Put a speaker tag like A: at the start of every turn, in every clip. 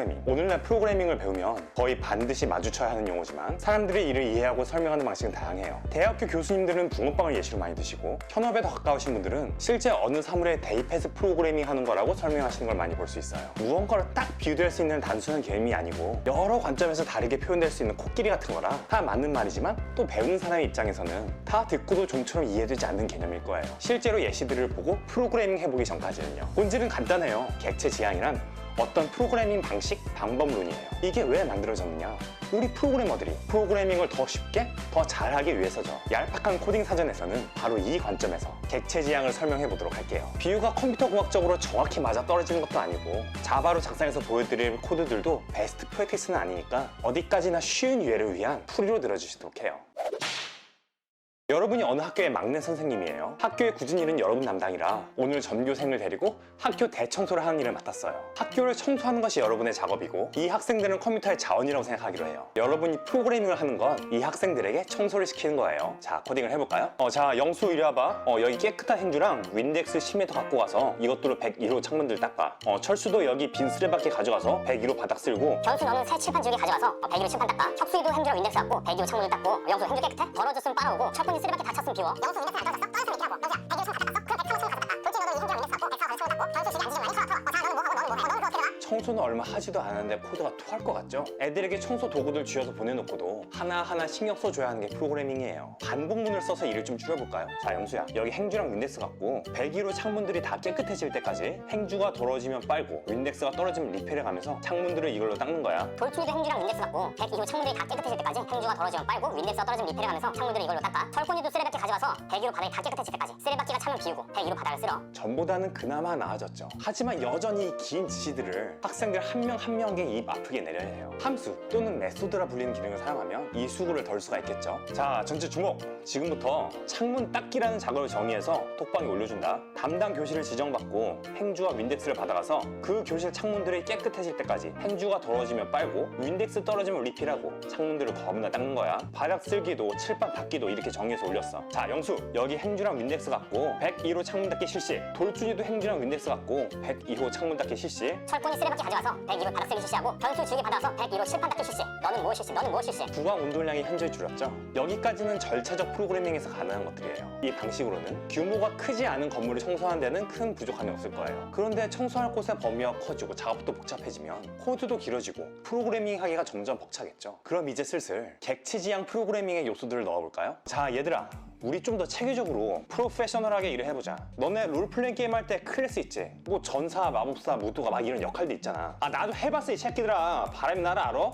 A: 오늘날 프로그래밍을 배우면 거의 반드시 마주쳐야 하는 용어지만 사람들이 이를 이해하고 설명하는 방식은 다양해요. 대학교 교수님들은 붕어빵을 예시로 많이 드시고 현업에 더 가까우신 분들은 실제 어느 사물에 대입해서 프로그래밍 하는 거라고 설명하시는 걸 많이 볼 수 있어요. 무언가를 딱 비유될 수 있는 단순한 개념이 아니고 여러 관점에서 다르게 표현될 수 있는 코끼리 같은 거라 다 맞는 말이지만 또 배우는 사람의 입장에서는 다 듣고도 좀처럼 이해되지 않는 개념일 거예요. 실제로 예시들을 보고 프로그래밍 해보기 전까지는요. 본질은 간단해요. 객체 지향이란 어떤 프로그래밍 방식, 방법론이에요. 이게 왜 만들어졌느냐? 우리 프로그래머들이 프로그래밍을 더 쉽게, 더 잘하기 위해서죠. 얄팍한 코딩 사전에서는 바로 이 관점에서 객체 지향을 설명해 보도록 할게요. 비유가 컴퓨터 공학적으로 정확히 맞아 떨어지는 것도 아니고 자바로 작성해서 보여드릴 코드들도 베스트 프랙티스는 아니니까 어디까지나 쉬운 이해를 위한 풀이로 들어주시도록 해요. 여러분이 어느 학교의 막내 선생님이에요. 학교의 굳은 일은 여러분 담당이라 오늘 전교생을 데리고 학교 대청소를 하는 일을 맡았어요. 학교를 청소하는 것이 여러분의 작업이고 이 학생들은 컴퓨터의 자원이라고 생각하기로 해요. 여러분이 프로그래밍을 하는 건 이 학생들에게 청소를 시키는 거예요. 자, 코딩을 해볼까요? 자, 영수 이리 와봐. 여기 깨끗한 행주랑 윈덱스 10m 갖고 가서 이것들로 101호 창문들 닦아. 철수도 여기 빈 쓰레받기 가져가서 101호 바닥 쓸고.
B: 경수 너는 새 칠판 지우개 가져가서 101호 칠판 닦아. 혁수이도 행주랑 윈덱스 갖고 101호 창문을 닦고. 영수 행주 깨끗해? 벌어졌으면 빨아오고. 철분이 쓰레받기 다 찼으면 비워. 영수 윈덱스 안 떨어졌어? 떨어졌으면 이렇게 하고. 영수야 101호 창문 다 닦았어? 그럼 101호 창문 가서 닦아. 돌진 너는 이 행주랑 윈덱스 갖고 104호 가서 창문 닦고. 경수 집에 안 지지면 털어. 자 너는 뭐 하고 너는 뭐 해? 너는 그거 어떻게 나?
A: 청소는 얼마 하지도 않았는데 코드가 토할 것 같죠? 애들에게 청소 도구들 쥐어서 보내놓고도 하나하나 신경 써줘야 하는 게 프로그래밍이에요. 반복문을 써서 일을 좀 줄여볼까요? 자, 영수야, 여기 행주랑 윈덱스 갖고 101호 창문들이 다 깨끗해질 때까지 행주가 더러워지면 빨고 윈덱스가 떨어지면 리필해가면서 창문들을 이걸로 닦는 거야.
B: 돌출이도 행주랑 윈덱스 갖고 102호 창문들이 다 깨끗해질 때까지 행주가 더러워지면 빨고 윈덱스가 떨어지면 리필해가면서 창문들을 이걸로 닦아. 철권이도 쓰레받기 가져가서 102호 바닥이 다 깨끗해질 때까지 쓰레받기가 차면 비우고 102호 바닥을 쓸어.
A: 전보다는 그나마 나아졌죠. 하지만 여전히 이 긴 지시들을 학생들 한 명 한 명에게 입 아프게 내려야 해요. 함수 또는 메소드라 불리는 기능을 사용하면 이 수고를 덜 수가 있겠죠. 자, 전체 주목! 지금부터 창문 닦기라는 작업을 정의해서 톡방에 올려준다. 담당 교실을 지정받고 행주와 윈덱스를 받아가서 그 교실 창문들이 깨끗해질 때까지 행주가 더러워지면 빨고 윈덱스 떨어지면 리필하고 창문들을 거듭나 닦는 거야. 바닥 쓸기도 칠판 닦기도 이렇게 정의해서 올렸어. 자, 영수, 여기 행주랑 윈덱스 갖고 102호 창문 닦기 실시. 돌준이도 행주랑 윈덱스 갖고 102호 창문 닦기 실시.
B: 철권이 쓰레받기 가져가서 102호 바닥 쓸기 실시하고 변수 주기 받아서 102호 칠판 닦기 실시. 너는 뭐 실시? 너는 뭐 실시?
A: 부가 운동량이 현저히 줄었죠. 여기까지는 절차적 프로그래밍에서 가능한 것들이에요. 이 방식으로는 규모가 크지 않은 건물을 청소하는 데는 큰 부족함이 없을 거예요. 그런데 청소할 곳의 범위가 커지고 작업도 복잡해지면 코드도 길어지고 프로그래밍 하기가 점점 벅차겠죠. 그럼 이제 슬슬 객체지향 프로그래밍의 요소들을 넣어볼까요? 자, 얘들아, 우리 좀 더 체계적으로 프로페셔널하게 일을 해보자. 너네 롤플레잉 게임 할 때 클래스 있지? 뭐 전사, 마법사, 무도가 막 이런 역할도 있잖아. 아, 나도 해봤어 이 새끼들아. 바람이 나라 알아?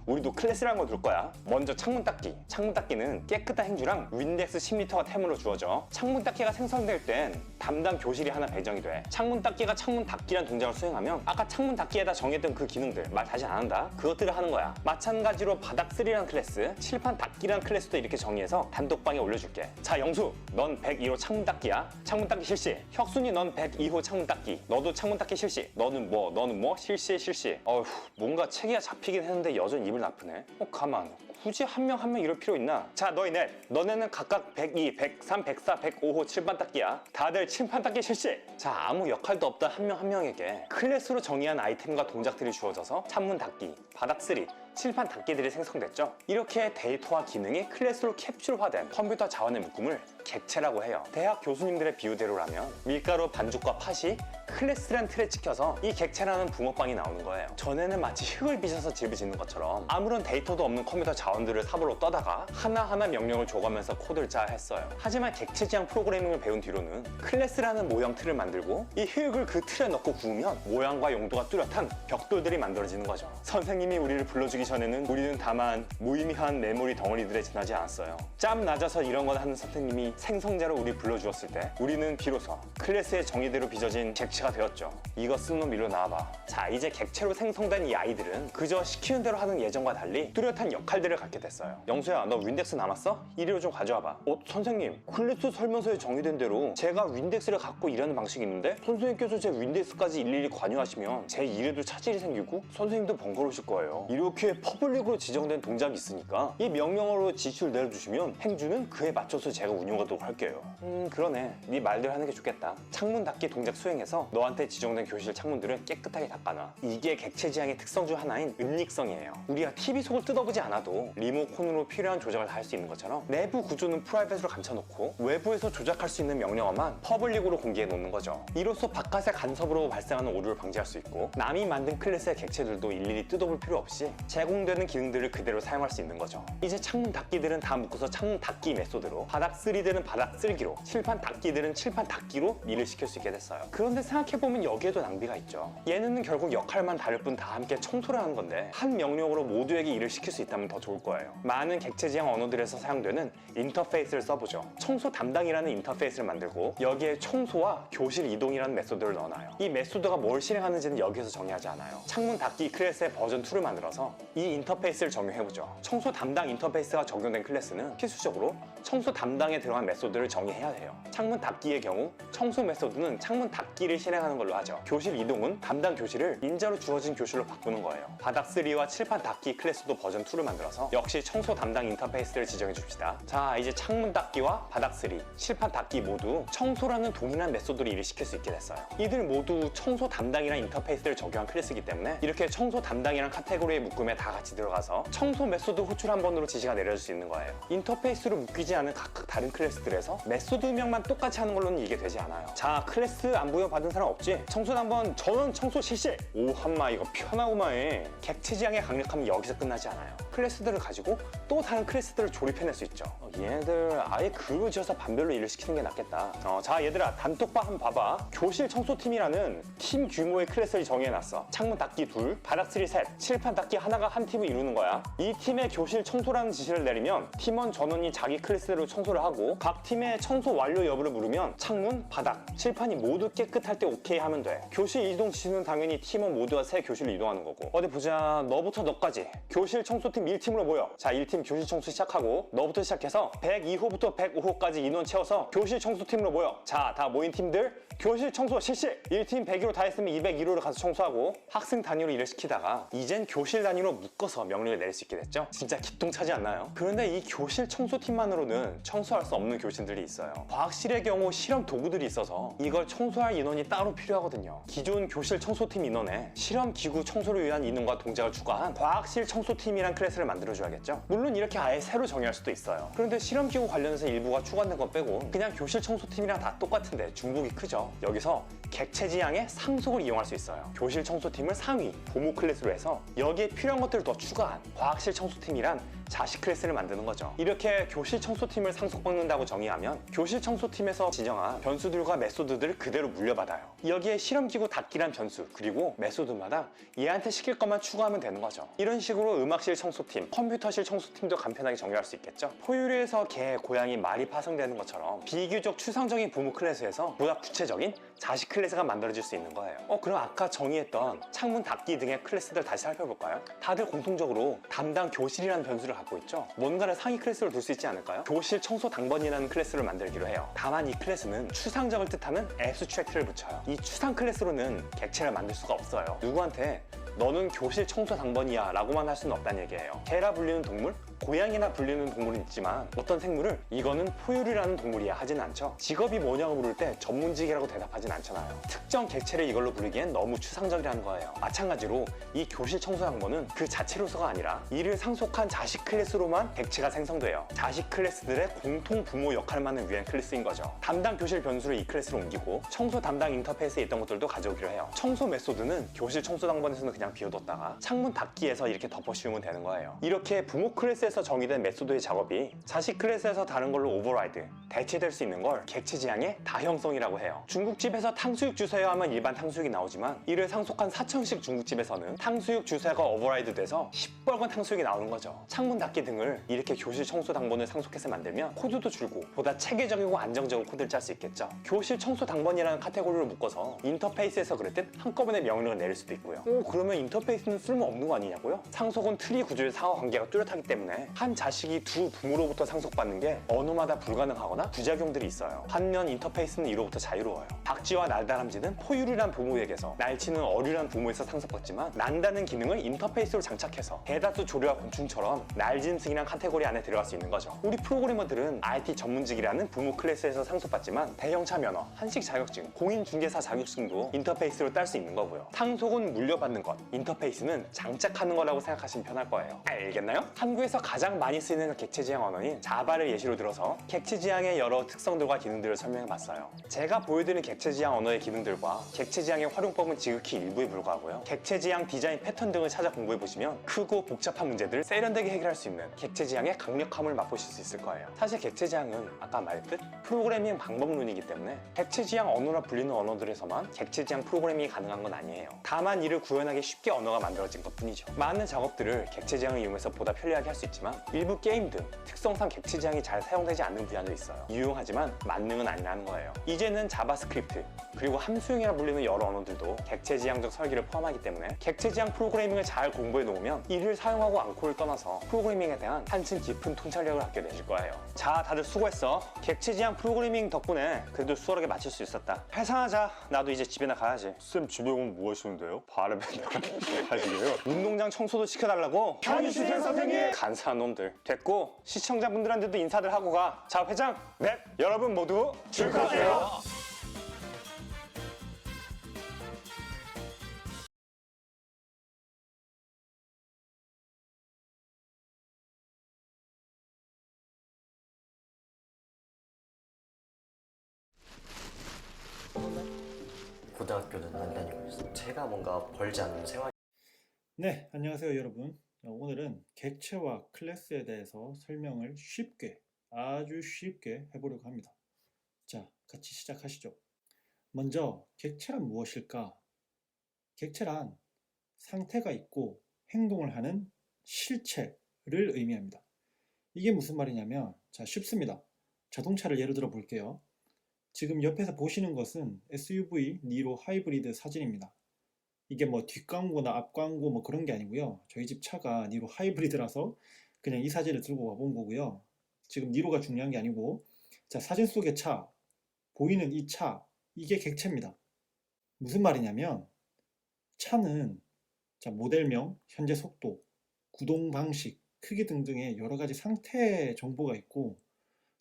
A: 우리도 클래스라는 걸 둘 거야. 먼저 창문 닦기. 창문 닦기는 깨끗한 행주랑 윈덱스 10m가 템으로 주어져. 창문 닦기가 생성될 땐 담당 교실이 하나 배정이 돼. 창문 닦기가 창문 닫기란 동작을 수행하면 아까 창문 닫기에다 정했던 그 기능들 말 다시 안 한다. 그것들을 하는 거야. 마찬가지로 바닥 쓸이라는 클래스, 칠판 닫기라는 클래스도 이렇게 정의해서 단독방에 올려줄게. 자, 영수, 넌 102호 창문 닦기야. 창문 닦기 실시. 혁순이 넌 102호 창문 닦기. 너도 창문 닦기 실시. 너는 뭐 실시. 어휴, 뭔가 체계가 잡히긴 했는데 여전히 입을 나쁘네. 가만, 굳이 한 명 한 명 이럴 필요 있나? 자, 너네는 각각 102, 103, 104, 105호 칠판 닦기야. 다들 칠판 닦기 실시. 자, 아무 역할도 없던 한 명 한 명에게 클래스로 정의한 아이템과 동작들이 주어져서 창문 닫기, 바닥 쓸이, 칠판 닫기들이 생성됐죠. 이렇게 데이터와 기능이 클래스로 캡슐화된 컴퓨터 자원의 묶음을 객체라고 해요. 대학 교수님들의 비유대로라면 밀가루 반죽과 팥이 클래스란 틀에 찍혀서 이 객체라는 붕어빵이 나오는 거예요. 전에는 마치 흙을 빚어서 집을 짓는 것처럼 아무런 데이터도 없는 컴퓨터 자원들을 삽으로 떠다가 하나하나 명령을 줘가면서 코드를 짜야 했어요. 하지만 객체지향 프로그래밍을 배운 뒤로는 클래스라는 모형 틀을 만들고 이 흙을 그 틀에 넣고 구우면 모양과 용도가 뚜렷한 벽돌들이 만들어지는 거죠. 선생님이 우리를 불러주기 전에는 우리는 다만 무의미한 메모리 덩어리들에 지나지 않았어요. 짬 낮아서 이런 걸 하는 선생님이 생성자로 우리 불러주었을 때 우리는 비로소 클래스의 정의대로 빚어진 객체가 되었죠. 이거 쓴 놈 일로 나와봐. 자, 이제 객체로 생성된 이 아이들은 그저 시키는 대로 하는 예전과 달리 뚜렷한 역할들을 갖게 됐어요. 영수야, 너 윈덱스 남았어? 이리로 좀 가져와봐. 선생님, 클래스 설명서에 정의된 대로 제가 윈덱스를 갖고 일하는 방식이 있는데 선생님께서 제 윈덱스까지 일일이 관여하시면 제 일에도 차질이 생기고 선생님도 번거로우실 거예요. 이렇게 퍼블릭으로 지정된 동작이 있으니까 이 명령어로 지시를 내려주시면 행주는 그에 맞춰서 제가 운영하도록 할게요. 그러네. 네 말대로 하는 게 좋겠다. 창문 닫기 동작 수행해서 너한테 지정된 교실 창문들을 깨끗하게 닦아놔. 이게 객체 지향의 특성 중 하나인 은닉성이에요. 우리가 TV 속을 뜯어보지 않아도 리모컨으로 필요한 조작을 다 할 수 있는 것처럼 내부 구조는 프라이빗으로 감춰놓고 외부에서 조작할 수 있는 명령어만 퍼블릭으로 공개해 놓는 거죠. 이로써 바깥의 간섭으로 발생하는 오류를 방지할 수 있고 남이 만든 클래스의 객체들도 일일이 뜯어볼 필요 없이 제공되는 기능들을 그대로 사용할 수 있는 거죠. 이제 창문 닫기들은 다 묶어서 창문 닫기 메소드로, 바닥 쓸이들은 바닥 쓸기로, 칠판 닫기들은 칠판 닫기로 일을 시킬 수 있게 됐어요. 그런데 생각해보면 여기에도 낭비가 있죠. 얘는 결국 역할만 다를 뿐 다 함께 청소를 하는 건데 한 명령으로 모두에게 일을 시킬 수 있다면 더 좋을 거예요. 많은 객체 지향 언어들에서 사용되는 인터페이스를 써보죠. 청소 담당이라는 인터페이스를 만들고 여기에 청소와 교실 이동이라는 메소드를 넣어놔요. 이 메소드가 뭘 실행하는지는 여기서 정의하지 않아요. 창문 닫기 클래스의 버전 2를 만들어서 이 인터페이스를 적용해보죠. 청소 담당 인터페이스가 적용된 클래스는 필수적으로 청소 담당에 들어간 메소드를 정의해야 해요. 창문 닫기의 경우 청소 메소드는 창문 닫기를 실행하는 걸로 하죠. 교실 이동은 담당 교실을 인자로 주어진 교실로 바꾸는 거예요. 바닥 쓸이와 칠판 닫기 클래스도 버전 2를 만들어서 역시 청소 담당 인터페이스를 지정해 줍시다. 자, 이제 창문 닫기와 바닥 쓸이, 칠판 닫기 모두 청소라는 동일한 메소드로 일을 시킬 수 있게 됐어요. 이들 모두 청소 담당이라는 인터페이스를 적용한 클래스이기 때문에 이렇게 청소 담당이란 카테고리의 묶음에 다 같이 들어가서 청소 메소드 호출 한 번으로 지시가 내려질 수 있는 거예요. 인터페이스로 묶이지 않은 각각 다른 클래스들에서 메소드명만 똑같이 하는 걸로는 이게 되지 않아요. 자, 클래스 안 부여받은 사람 없지? 청소 한번 전원 청소 실시! 오, 한마 이거 편하구만 해. 객체 지향의 강력함은 여기서 끝나지 않아요. 클래스들을 가지고 또 다른 클래스들을 조립해낼 수 있죠. 얘네들 아예 그룹을 지어서 반별로 일을 시키는 게 낫겠다. 자, 얘들아 단톡방 한번 봐봐. 교실 청소팀이라는 팀 규모의 클래스를 정해놨어. 창문 닫기 2, 바닥 쓸이 3, 칠판 닫기 하나가 한 팀을 이루는 거야. 이 팀의 교실 청소라는 지시를 내리면 팀원 전원이 자기 클래스대로 청소를 하고 각 팀의 청소 완료 여부를 물으면 창문, 바닥, 칠판이 모두 깨끗할 때 오케이 하면 돼. 교실 이동 지시는 당연히 팀원 모두가 새 교실로 이동하는 거고. 어디 보자. 너부터 너까지 교실 청소팀 1팀으로 모여. 자, 1팀 교실 청소 시작하고 너부터 시작해서 102호부터 105호까지 인원 채워서 교실 청소팀으로 모여. 자, 다 모인 팀들 교실 청소 실시! 1팀 101호 다 했으면 201호로 가서 청소하고 학생 단위로 일을 시키다가 이젠 교실 단위로 묶어서 명령을 내릴 수 있게 됐죠. 진짜 기똥차지 않나요? 그런데 이 교실 청소팀만으로는 청소할 수 없는 교실들이 있어요. 과학실의 경우 실험 도구들이 있어서 이걸 청소할 인원이 따로 필요하거든요. 기존 교실 청소팀 인원에 실험 기구 청소를 위한 인원과 동작을 추가한 과학실 청소팀이란 클래스를 만들어줘야겠죠. 물론 이렇게 아예 새로 정의할 수도 있어요. 그런데 실험 기구 관련해서 일부가 추가된 것 빼고 그냥 교실 청소팀이랑 다 똑같은데 중복이 크죠. 여기서 객체 지향의 상속을 이용할 수 있어요. 교실 청소팀을 상위, 보모 클래스로 해서 여기에 필요한 것들을 더 추가한 과학실 청소팀이란 자식 클래스를 만드는 거죠. 이렇게 교실 청소팀을 상속받는다고 정의하면 교실 청소팀에서 지정한 변수들과 메소드들을 그대로 물려받아요. 여기에 실험기구 닫기란 변수 그리고 메소드마다 얘한테 시킬 것만 추가하면 되는 거죠. 이런 식으로 음악실 청소팀, 컴퓨터실 청소팀도 간편하게 정의할 수 있겠죠. 포유류에서 개, 고양이, 말이 파생되는 것처럼 비교적 추상적인 부모 클래스에서 보다 구체적인 자식 클래스가 만들어질 수 있는 거예요. 그럼 아까 정의했던 창문 닫기 등의 클래스들 다시 살펴볼까요? 다들 공통적으로 담당 교실이라는 변수를 갖고 있죠. 뭔가를 상위 클래스로 둘 수 있지 않을까요? 교실 청소 당번이라는 클래스를 만들기로 해요. 다만 이 클래스는 추상적을 뜻하는 abstract를 붙여요. 이 추상 클래스로는 객체를 만들 수가 없어요. 누구한테 너는 교실 청소 당번이야 라고만 할 수는 없다는 얘기예요. 개라 불리는 동물, 고양이나 불리는 동물은 있지만 어떤 생물을 이거는 포유류라는 동물이야 하진 않죠. 직업이 뭐냐고 물을 때 전문직이라고 대답하진 않잖아요. 특정 객체를 이걸로 부르기엔 너무 추상적이라는 거예요. 마찬가지로 이 교실 청소 당번은 그 자체로서가 아니라 이를 상속한 자식 클래스로만 객체가 생성돼요. 자식 클래스들의 공통 부모 역할만을 위한 클래스인 거죠. 담당 교실 변수를 이 클래스로 옮기고 청소 담당 인터페이스에 있던 것들도 가져오기로 해요. 청소 메소드는 교실 청소 당번에서는 그냥 비워뒀다가 창문 닫기에서 이렇게 덮어 씌우면 되는 거예요. 이렇게 부모 클래스에서 정의된 메소드의 작업이 자식 클래스에서 다른 걸로 오버라이드, 대체될 수 있는 걸 객체 지향의 다형성이라고 해요. 중국집에서 탕수육 주세요 하면 일반 탕수육이 나오지만 이를 상속한 사천식 중국집에서는 탕수육 주세요가 오버라이드 돼서 시뻘건 탕수육이 나오는 거죠. 창문 닫기 등을 이렇게 교실 청소 당번을 상속해서 만들면 코드도 줄고 보다 체계적이고 안정적인 코드를 짤 수 있겠죠. 교실 청소 당번이라는 카테고리를 묶어서 인터페이스에서 그랬듯 한꺼번에 명령을 내릴 수도 있고요. 그러면 인터페이스는 쓸모없는 거 아니냐고요? 상속은 트리 구조의 상하 관계가 뚜렷하기 때문에 때문에 한 자식이 두 부모로부터 상속받는 게 언어마다 불가능하거나 부작용들이 있어요. 반면 인터페이스는 이로부터 자유로워요. 박쥐와 날다람쥐는 포유류란 부모에게서, 날치는 어류란 부모에서 상속받지만 난다는 기능을 인터페이스로 장착해서 대다수 조류와 곤충처럼 날짐승이란 카테고리 안에 들어갈 수 있는 거죠. 우리 프로그래머들은 IT 전문직이라는 부모 클래스에서 상속받지만 대형차 면허, 한식 자격증, 공인중개사 자격증도 인터페이스로 딸 수 있는 거고요. 상속은 물려받는 것, 인터페이스는 장착하는 거라고 생각하시면 편할 거예요. 알겠나요? 한국에서 가장 많이 쓰이는 객체지향 언어인 자바를 예시로 들어서 객체지향의 여러 특성들과 기능들을 설명해봤어요. 제가 보여드린 객체지향 언어의 기능들과 객체지향의 활용법은 지극히 일부에 불과하고요. 객체지향 디자인 패턴 등을 찾아 공부해보시면 크고 복잡한 문제들을 세련되게 해결할 수 있는 객체지향의 강력함을 맛보실 수 있을 거예요. 사실 객체지향은 아까 말했듯 프로그래밍 방법론이기 때문에 객체지향 언어라 불리는 언어들에서만 객체지향 프로그래밍이 가능한 건 아니에요. 다만 이를 구현하기 쉽게 언어가 만들어진 것뿐이죠. 많은 작업들을 객체지향을 이용해서 보다 편리하게 할 수 있지만 일부 게임 등 특성상 객체지향이 잘 사용되지 않는 분야도 있어요. 유용하지만 만능은 아니라는 거예요. 이제는 자바스크립트 그리고 함수형이라 불리는 여러 언어들도 객체지향적 설계를 포함하기 때문에 객체지향 프로그래밍을 잘 공부해 놓으면 이를 사용하고 않고를 떠나서 프로그래밍에 대한 한층 깊은 통찰력을 갖게 되실 거예요. 자, 다들 수고했어. 객체지향 프로그래밍 덕분에 그래도 수월하게 마칠 수 있었다. 회상하자. 나도 이제 집에나 가야지. 쌤, 집에 오면 뭐 하시는데요? 발을 하시게요? 운동장 청소도 시켜달라고?
C: 해주세요, 선생님!
A: 간사한 놈들. 됐고 시청자분들한테도 인사들 하고 가. 자, 회장, 넷, 여러분 모두
C: 축하하세요.
D: 고등학교는 안 다니고 있어요. 제가 뭔가 벌지 않는 생활.
E: 네, 안녕하세요 여러분. 오늘은 객체와 클래스에 대해서 설명을 쉽게, 아주 쉽게 해보려고 합니다. 자, 같이 시작하시죠. 먼저 객체란 무엇일까? 객체란 상태가 있고 행동을 하는 실체를 의미합니다. 이게 무슨 말이냐면, 자, 쉽습니다. 자동차를 예를 들어 볼게요. 지금 옆에서 보시는 것은 SUV 니로 하이브리드 사진입니다. 이게 뭐 뒷광고나 앞광고 뭐 그런 게 아니고요. 저희 집 차가 니로 하이브리드라서 그냥 이 사진을 들고 와본 거고요. 지금 니로가 중요한 게 아니고, 자, 사진 속의 차, 보이는 이 차, 이게 객체입니다. 무슨 말이냐면, 차는 자, 모델명, 현재 속도, 구동 방식, 크기 등등의 여러 가지 상태 정보가 있고,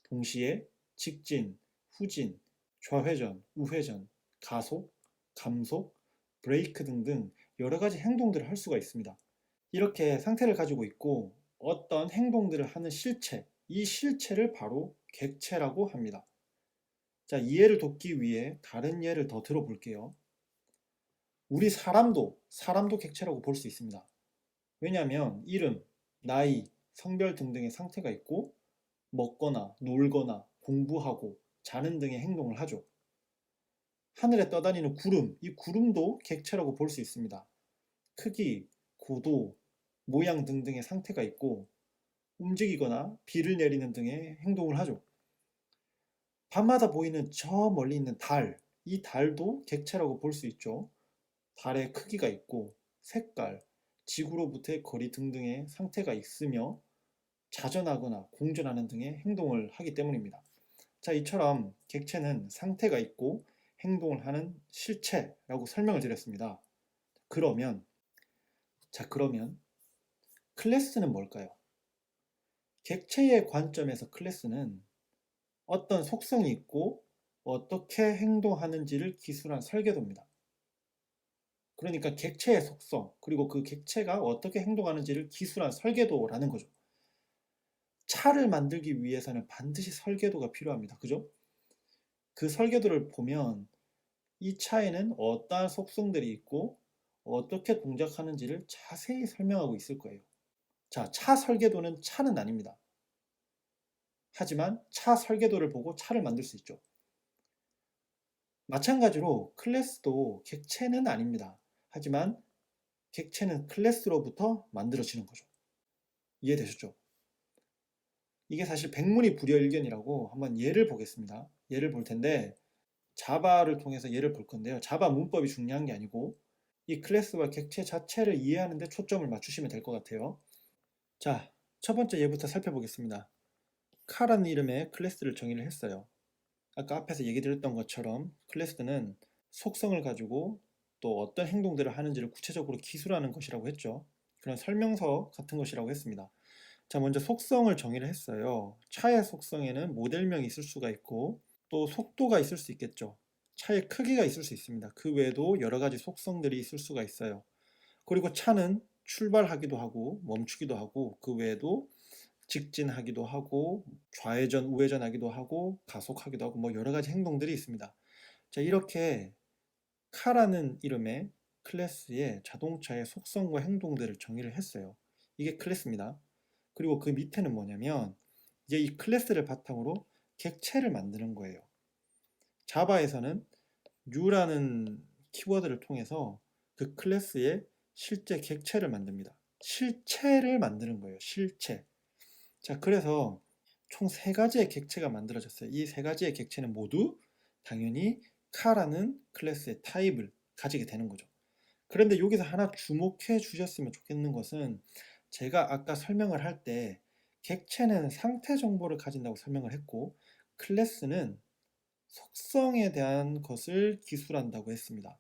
E: 동시에 직진, 후진, 좌회전, 우회전, 가속, 감속, 브레이크 등등 여러 가지 행동들을 할 수가 있습니다. 이렇게 상태를 가지고 있고 어떤 행동들을 하는 실체, 이 실체를 바로 객체라고 합니다. 자, 이해를 돕기 위해 다른 예를 더 들어볼게요. 우리 사람도 객체라고 볼 수 있습니다. 왜냐하면 이름, 나이, 성별 등등의 상태가 있고 먹거나 놀거나 공부하고 자는 등의 행동을 하죠. 하늘에 떠다니는 구름, 이 구름도 객체라고 볼 수 있습니다. 크기, 고도, 모양 등등의 상태가 있고 움직이거나 비를 내리는 등의 행동을 하죠. 밤마다 보이는 저 멀리 있는 달, 이 달도 객체라고 볼 수 있죠. 달의 크기가 있고 색깔, 지구로부터의 거리 등등의 상태가 있으며 자전하거나 공전하는 등의 행동을 하기 때문입니다. 자, 이처럼 객체는 상태가 있고 행동을 하는 실체라고 설명을 드렸습니다. 그러면 클래스는 뭘까요? 객체의 관점에서 클래스는 어떤 속성이 있고 어떻게 행동하는지를 기술한 설계도입니다. 그러니까 객체의 속성, 그리고 그 객체가 어떻게 행동하는지를 기술한 설계도라는 거죠. 차를 만들기 위해서는 반드시 설계도가 필요합니다. 그죠? 그 설계도를 보면 이 차에는 어떠한 속성들이 있고 어떻게 동작하는지를 자세히 설명하고 있을 거예요. 자, 차 설계도는 차는 아닙니다. 하지만 차 설계도를 보고 차를 만들 수 있죠. 마찬가지로 클래스도 객체는 아닙니다. 하지만 객체는 클래스로부터 만들어지는 거죠. 이해되셨죠? 이게 사실 백문이 불여일견이라고 한번 예를 보겠습니다. 예를 볼 텐데 자바를 통해서 예를 볼 건데요. 자바 문법이 중요한 게 아니고 이 클래스와 객체 자체를 이해하는 데 초점을 맞추시면 될 것 같아요. 자, 첫 번째 예부터 살펴보겠습니다. 카라는 이름의 클래스를 정의를 했어요. 아까 앞에서 얘기 드렸던 것처럼 클래스는 속성을 가지고 또 어떤 행동들을 하는지를 구체적으로 기술하는 것이라고 했죠. 그런 설명서 같은 것이라고 했습니다. 자, 먼저 속성을 정의를 했어요. 차의 속성에는 모델명이 있을 수가 있고 또 속도가 있을 수 있겠죠. 차의 크기가 있을 수 있습니다. 그 외에도 여러 가지 속성들이 있을 수가 있어요. 그리고 차는 출발하기도 하고 멈추기도 하고 그 외에도 직진하기도 하고 좌회전, 우회전하기도 하고 가속하기도 하고 뭐 여러 가지 행동들이 있습니다. 자, 이렇게 카라는 이름의 클래스의 자동차의 속성과 행동들을 정의를 했어요. 이게 클래스입니다. 그리고 그 밑에는 뭐냐면 이제 이 클래스를 바탕으로 객체를 만드는 거예요. 자바에서는 U라는 키워드를 통해서 그 클래스의 실제 객체를 만듭니다. 실체를 만드는 거예요. 실체. 자, 그래서 총 3가지의 객체가 만들어졌어요. 이 3가지의 객체는 모두 당연히 카라는 클래스의 타입을 가지게 되는 거죠. 그런데 여기서 하나 주목해 주셨으면 좋겠는 것은 제가 아까 설명을 할 때 객체는 상태 정보를 가진다고 설명을 했고 클래스는 속성에 대한 것을 기술한다고 했습니다.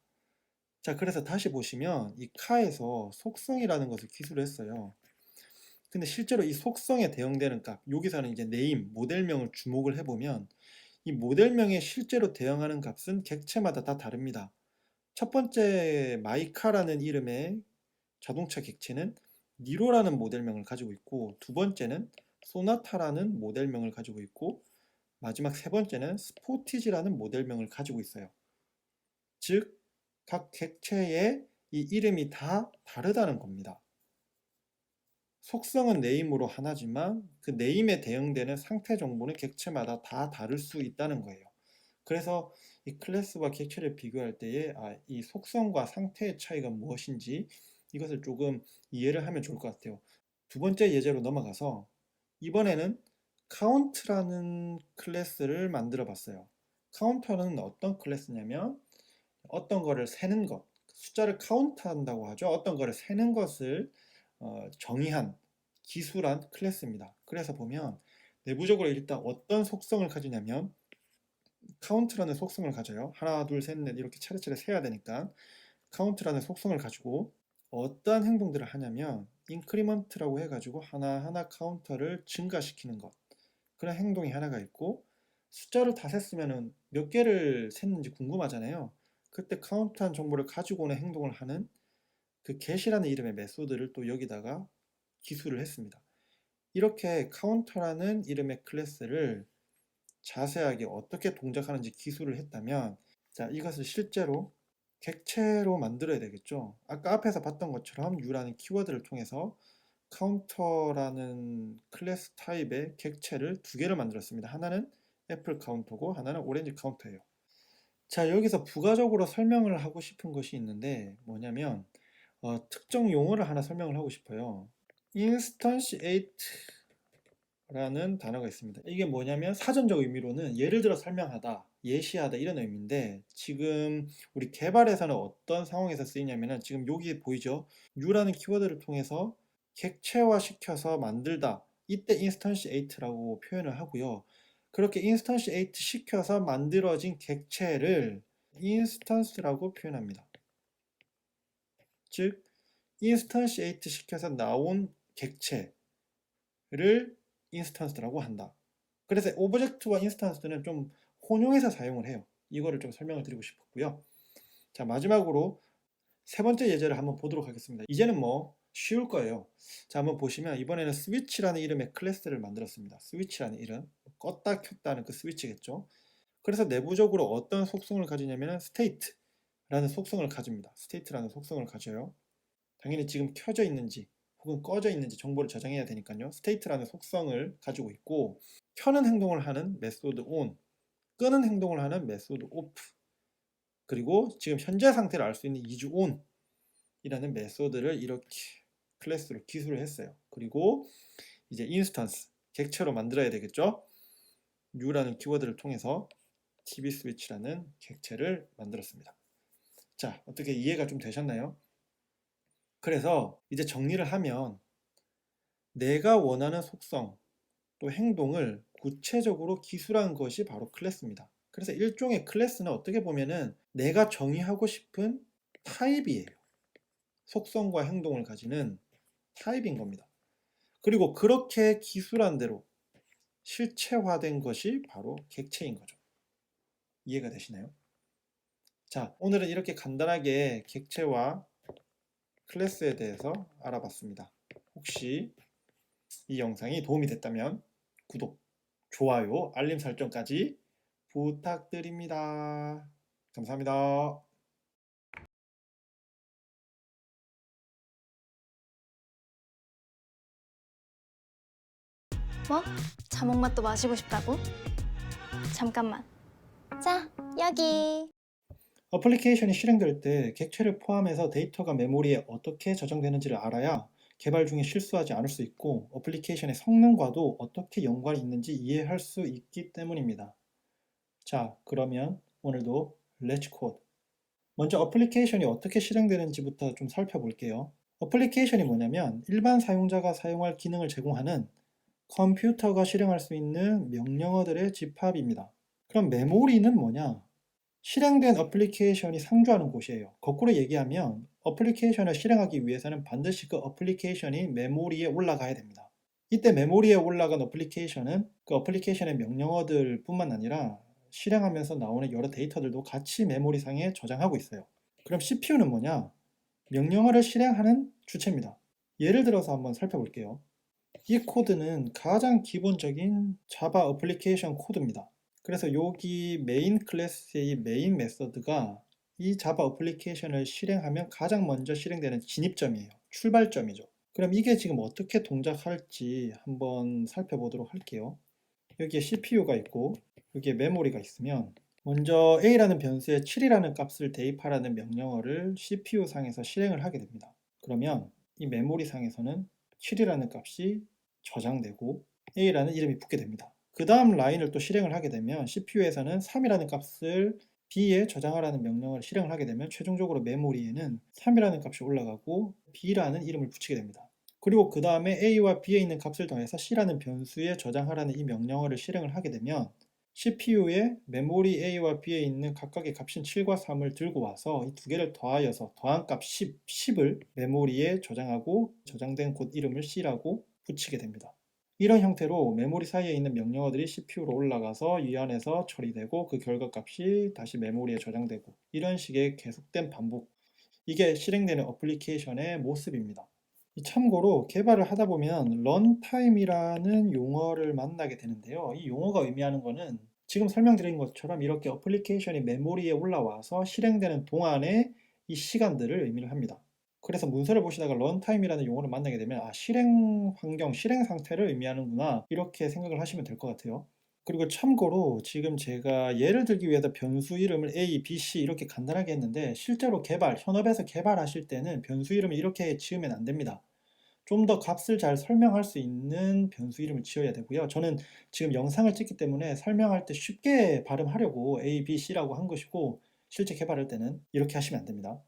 E: 자, 그래서 다시 보시면 이 카에서 속성이라는 것을 기술했어요. 근데 실제로 이 속성에 대응되는 값, 여기서는 이제 네임, 모델명을 주목을 해보면 이 모델명에 실제로 대응하는 값은 객체마다 다 다릅니다. 첫 번째 마이카라는 이름의 자동차 객체는 니로라는 모델명을 가지고 있고 두 번째는 소나타라는 모델명을 가지고 있고 마지막 세 번째는 스포티지라는 모델명을 가지고 있어요. 즉, 각 객체의 이 이름이 다 다르다는 겁니다. 속성은 네임으로 하나지만 그 네임에 대응되는 상태 정보는 객체마다 다 다를 수 있다는 거예요. 그래서 이 클래스와 객체를 비교할 때에 이 속성과 상태의 차이가 무엇인지 이것을 조금 이해를 하면 좋을 것 같아요. 두 번째 예제로 넘어가서 이번에는 카운트라는 클래스를 만들어 봤어요. 카운터는 어떤 클래스냐면 어떤 거를 세는 것, 숫자를 카운트한다고 하죠. 어떤 거를 세는 것을 정의한, 기술한 클래스입니다. 그래서 보면 내부적으로 일단 어떤 속성을 가지냐면 카운트라는 속성을 가져요. 하나, 둘, 셋, 넷 이렇게 차례차례 세야 되니까 카운트라는 속성을 가지고 어떠한 행동들을 하냐면 인크리먼트라고 해가지고 하나하나 카운터를 증가시키는 것, 그런 행동이 하나가 있고 숫자를 다 셌으면 몇 개를 셌는지 궁금하잖아요. 그때 카운트한 정보를 가지고 오는 행동을 하는 그 get이라는 이름의 메소드를 또 여기다가 기술을 했습니다. 이렇게 카운터라는 이름의 클래스를 자세하게 어떻게 동작하는지 기술을 했다면 자, 이것을 실제로 객체로 만들어야 되겠죠. 아까 앞에서 봤던 것처럼 U라는 키워드를 통해서 카운터라는 클래스 타입의 객체를 2개를 만들었습니다. 하나는 애플 카운터고 하나는 오렌지 카운터예요. 자, 여기서 부가적으로 설명을 하고 싶은 것이 있는데 뭐냐면 특정 용어를 하나 설명을 하고 싶어요. instantiate라는 단어가 있습니다. 이게 뭐냐면 사전적 의미로는 예를 들어 설명하다, 예시하다 이런 의미인데 지금 우리 개발에서는 어떤 상황에서 쓰이냐면은 지금 여기 보이죠? U라는 키워드를 통해서 객체화 시켜서 만들다. 이때 instantiate라고 표현을 하고요. 그렇게 instantiate 시켜서 만들어진 객체를 instance라고 표현합니다. 즉 instantiate 시켜서 나온 객체를 인스턴스라고 한다. 그래서 오브젝트와 인스턴스는 좀 혼용해서 사용을 해요. 이거를 좀 설명을 드리고 싶었고요. 자, 마지막으로 세 번째 예제를 한번 보도록 하겠습니다. 이제는 뭐 쉬울 거예요. 자, 한번 보시면 이번에는 스위치라는 이름의 클래스를 만들었습니다. 스위치라는 이름, 껐다 켰다는 그 스위치겠죠. 그래서 내부적으로 어떤 속성을 가지냐면 state라는 속성을 가집니다. state라는 속성을 가져요. 당연히 지금 켜져 있는지 혹은 꺼져 있는지 정보를 저장해야 되니까요. state라는 속성을 가지고 있고 켜는 행동을 하는 메소드 on, 끄는 행동을 하는 메소드 off, 그리고 지금 현재 상태를 알 수 있는 is on 이라는 메소드를 이렇게 클래스로 기술을 했어요. 그리고 이제 인스턴스, 객체로 만들어야 되겠죠. U라는 키워드를 통해서 TV 스위치라는 객체를 만들었습니다. 자, 어떻게 이해가 좀 되셨나요? 그래서 이제 정리를 하면 내가 원하는 속성 또 행동을 구체적으로 기술한 것이 바로 클래스입니다. 그래서 일종의 클래스는 어떻게 보면은 내가 정의하고 싶은 타입이에요. 속성과 행동을 가지는 타입인 겁니다. 그리고 그렇게 기술한 대로 실체화된 것이 바로 객체인 거죠. 이해가 되시나요? 자, 오늘은 이렇게 간단하게 객체와 클래스에 대해서 알아봤습니다. 혹시 이 영상이 도움이 됐다면 구독, 좋아요, 알림 설정까지 부탁드립니다. 감사합니다.
F: 뭐? 자몽 맛도 마시고 싶다고? 잠깐만. 자, 여기.
E: 어플리케이션이 실행될 때 객체를 포함해서 데이터가 메모리에 어떻게 저장되는지를 알아야 개발 중에 실수하지 않을 수 있고 어플리케이션의 성능과도 어떻게 연관이 있는지 이해할 수 있기 때문입니다. 자, 그러면 오늘도 렛츠 코드. 먼저 어플리케이션이 어떻게 실행되는지부터 좀 살펴볼게요. 어플리케이션이 뭐냐면 일반 사용자가 사용할 기능을 제공하는 컴퓨터가 실행할 수 있는 명령어들의 집합입니다. 그럼 메모리는 뭐냐? 실행된 어플리케이션이 상주하는 곳이에요. 거꾸로 얘기하면 어플리케이션을 실행하기 위해서는 반드시 그 어플리케이션이 메모리에 올라가야 됩니다. 이때 메모리에 올라간 어플리케이션은 그 어플리케이션의 명령어들 뿐만 아니라 실행하면서 나오는 여러 데이터들도 같이 메모리상에 저장하고 있어요. 그럼 CPU는 뭐냐? 명령어를 실행하는 주체입니다. 예를 들어서 한번 살펴볼게요. 이 코드는 가장 기본적인 자바 어플리케이션 코드입니다. 그래서 여기 메인 클래스의 메인 메서드가 이 자바 어플리케이션을 실행하면 가장 먼저 실행되는 진입점이에요. 출발점이죠. 그럼 이게 지금 어떻게 동작할지 한번 살펴보도록 할게요. 여기에 CPU가 있고 여기에 메모리가 있으면 먼저 A라는 변수에 7이라는 값을 대입하라는 명령어를 CPU 상에서 실행을 하게 됩니다. 그러면 이 메모리 상에서는 7이라는 값이 저장되고 A라는 이름이 붙게 됩니다. 그 다음 라인을 또 실행을 하게 되면 CPU에서는 3이라는 값을 B에 저장하라는 명령을 실행을 하게 되면 최종적으로 메모리에는 3이라는 값이 올라가고 B라는 이름을 붙이게 됩니다. 그리고 그 다음에 A와 B에 있는 값을 더해서 C라는 변수에 저장하라는 이 명령어를 실행을 하게 되면 CPU에 메모리 A와 B에 있는 각각의 값인 7과 3을 들고 와서 이 두 개를 더하여서 더한 값 10을 메모리에 저장하고 저장된 곳 이름을 C라고 붙이게 됩니다. 이런 형태로 메모리 사이에 있는 명령어들이 CPU로 올라가서 이 안에서 처리되고 그 결과값이 다시 메모리에 저장되고 이런 식의 계속된 반복, 이게 실행되는 어플리케이션의 모습입니다. 참고로 개발을 하다 보면 런타임이라는 용어를 만나게 되는데요. 이 용어가 의미하는 것은 지금 설명드린 것처럼 이렇게 어플리케이션이 메모리에 올라와서 실행되는 동안의 이 시간들을 의미를 합니다. 그래서 문서를 보시다가 런타임이라는 용어를 만나게 되면 실행 환경, 실행 상태를 의미하는구나 이렇게 생각을 하시면 될 것 같아요. 그리고 참고로 지금 제가 예를 들기 위해서 변수 이름을 A, B, C 이렇게 간단하게 했는데 실제로 현업에서 개발하실 때는 변수 이름을 이렇게 지으면 안 됩니다. 좀 더 값을 잘 설명할 수 있는 변수 이름을 지어야 되고요. 저는 지금 영상을 찍기 때문에 설명할 때 쉽게 발음하려고 A, B, C라고 한 것이고 실제 개발할 때는 이렇게 하시면 안 됩니다.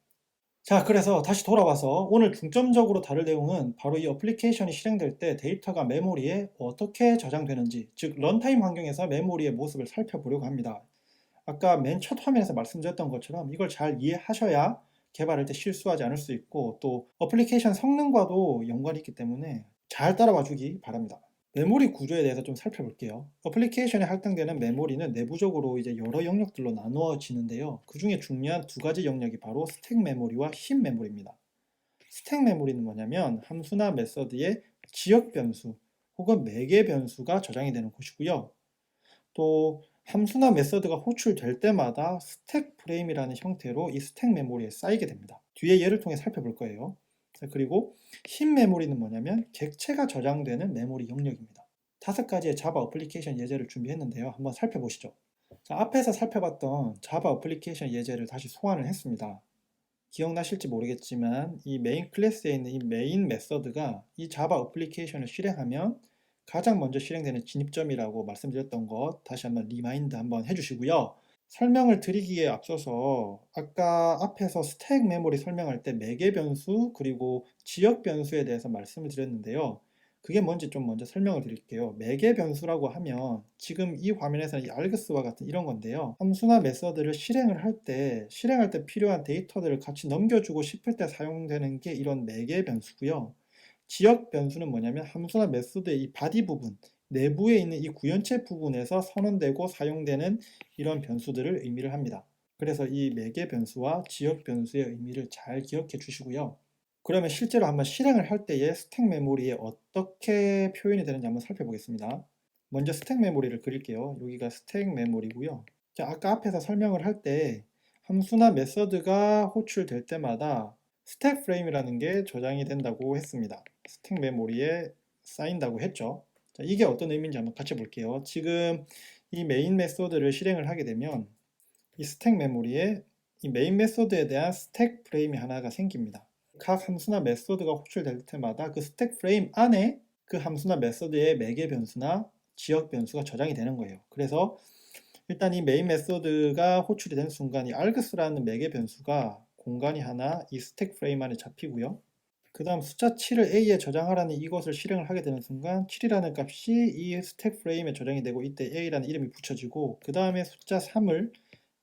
E: 자, 그래서 다시 돌아와서 오늘 중점적으로 다룰 내용은 바로 이 어플리케이션이 실행될 때 데이터가 메모리에 어떻게 저장되는지, 즉 런타임 환경에서 메모리의 모습을 살펴보려고 합니다. 아까 맨 첫 화면에서 말씀드렸던 것처럼 이걸 잘 이해하셔야 개발할 때 실수하지 않을 수 있고 또 어플리케이션 성능과도 연관이 있기 때문에 잘 따라와 주기 바랍니다. 메모리 구조에 대해서 좀 살펴볼게요. 어플리케이션에 할당되는 메모리는 내부적으로 이제 여러 영역들로 나누어지는데요. 그 중에 중요한 두 가지 영역이 바로 스택 메모리와 힙 메모리입니다. 스택 메모리는 뭐냐면 함수나 메서드의 지역 변수 혹은 매개 변수가 저장이 되는 곳이고요. 또 함수나 메서드가 호출될 때마다 스택 프레임이라는 형태로 이 스택 메모리에 쌓이게 됩니다. 뒤에 예를 통해 살펴볼 거예요. 그리고 힙 메모리는 뭐냐면 객체가 저장되는 메모리 영역입니다. 5가지의 자바 어플리케이션 예제를 준비했는데요. 한번 살펴보시죠. 자, 앞에서 살펴봤던 자바 어플리케이션 예제를 다시 소환을 했습니다. 기억나실지 모르겠지만 이 메인 클래스에 있는 이 메인 메서드가 이 자바 어플리케이션을 실행하면 가장 먼저 실행되는 진입점이라고 말씀드렸던 것 다시 한번 리마인드 한번 해주시고요. 설명을 드리기에 앞서서 아까 앞에서 스택 메모리 설명할 때 매개 변수 그리고 지역 변수에 대해서 말씀을 드렸는데요. 그게 뭔지 좀 먼저 설명을 드릴게요. 매개 변수라고 하면 지금 이 화면에서는 이 args와 같은 이런 건데요. 함수나 메서드를 실행할 때 필요한 데이터들을 같이 넘겨주고 싶을 때 사용되는 게 이런 매개 변수고요. 지역 변수는 뭐냐면 함수나 메소드의 이 바디 부분, 내부에 있는 이 구현체 부분에서 선언되고 사용되는 이런 변수들을 의미를 합니다. 그래서 이 매개 변수와 지역 변수의 의미를 잘 기억해 주시고요. 그러면 실제로 한번 실행을 할 때에 스택 메모리에 어떻게 표현이 되는지 한번 살펴보겠습니다. 먼저 스택 메모리를 그릴게요. 여기가 스택 메모리고요. 자, 아까 앞에서 설명을 할 때 함수나 메서드가 호출될 때마다 스택 프레임이라는 게 저장이 된다고 했습니다. 스택 메모리에 쌓인다고 했죠. 자, 이게 어떤 의미인지 한번 같이 볼게요. 지금 이 메인 메소드를 실행을 하게 되면 이 스택 메모리에 이 메인 메소드에 대한 스택 프레임이 하나가 생깁니다. 각 함수나 메소드가 호출될 때마다 그 스택 프레임 안에 그 함수나 메소드의 매개 변수나 지역 변수가 저장이 되는 거예요. 그래서 일단 이 메인 메소드가 호출이 된 순간 이 args라는 매개 변수가 공간이 하나 이 스택 프레임 안에 잡히고요. 그 다음 숫자 7을 A에 저장하라는 이것을 실행을 하게 되는 순간 7이라는 값이 이 스택 프레임에 저장이 되고 이때 A라는 이름이 붙여지고 그 다음에 숫자 3을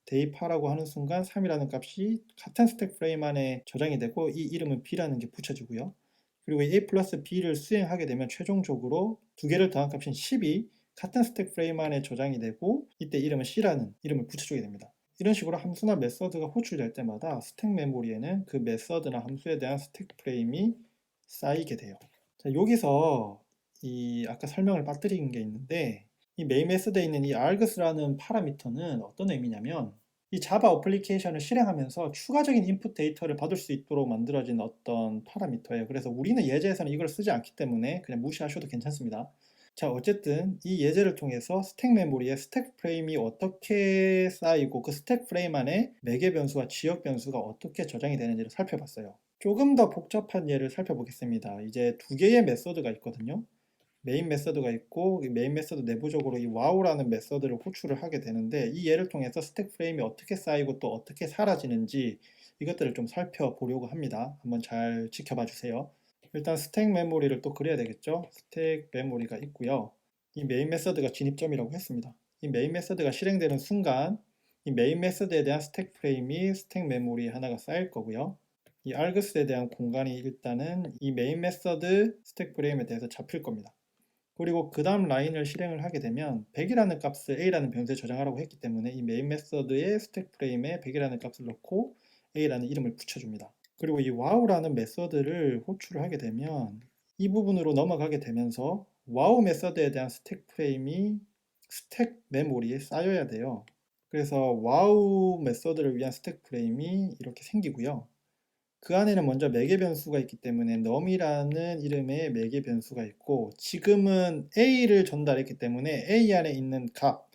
E: 대입하라고 하는 순간 3이라는 값이 같은 스택 프레임 안에 저장이 되고 이 이름은 B라는 게 붙여지고요. 그리고 A 플러스 B를 수행하게 되면 최종적으로 두 개를 더한 값인 10이 같은 스택 프레임 안에 저장이 되고 이때 이름은 C라는 이름을 붙여주게 됩니다. 이런 식으로 함수나 메서드가 호출될 때마다 스택 메모리에는 그 메서드나 함수에 대한 스택 프레임이 쌓이게 돼요. 자, 여기서 이 아까 설명을 빠뜨린 게 있는데 이 메인 메서드에 있는 이 args라는 파라미터는 어떤 의미냐면 이 자바 어플리케이션을 실행하면서 추가적인 인풋 데이터를 받을 수 있도록 만들어진 어떤 파라미터예요. 그래서 우리는 예제에서는 이걸 쓰지 않기 때문에 그냥 무시하셔도 괜찮습니다. 자, 어쨌든 이 예제를 통해서 스택 메모리에 스택 프레임이 어떻게 쌓이고 그 스택 프레임 안에 매개 변수와 지역 변수가 어떻게 저장이 되는지를 살펴봤어요. 조금 더 복잡한 예를 살펴보겠습니다. 이제 두 개의 메서드가 있거든요. 메인 메서드가 있고 이 메인 메서드 내부적으로 이 wow라는 메서드를 호출을 하게 되는데 이 예를 통해서 스택 프레임이 어떻게 쌓이고 또 어떻게 사라지는지 이것들을 좀 살펴보려고 합니다. 한번 잘 지켜봐 주세요. 일단 스택 메모리를 또 그려야 되겠죠. 스택 메모리가 있고요. 이 메인 메서드가 진입점이라고 했습니다. 이 메인 메서드가 실행되는 순간 이 메인 메서드에 대한 스택 프레임이 스택 메모리에 하나가 쌓일 거고요. 이 args에 대한 공간이 일단은 이 메인 메서드 스택 프레임에 대해서 잡힐 겁니다. 그리고 그 다음 라인을 실행을 하게 되면 100이라는 값을 A라는 변수에 저장하라고 했기 때문에 이 메인 메서드의 스택 프레임에 100이라는 값을 넣고 A라는 이름을 붙여줍니다. 그리고 이 wow라는 메서드를 호출을 하게 되면 이 부분으로 넘어가게 되면서 wow 메서드에 대한 스택 프레임이 스택 메모리에 쌓여야 돼요. 그래서 wow 메서드를 위한 스택 프레임이 이렇게 생기고요. 그 안에는 먼저 매개 변수가 있기 때문에 num이라는 이름의 매개 변수가 있고 지금은 A를 전달했기 때문에 A 안에 있는 값,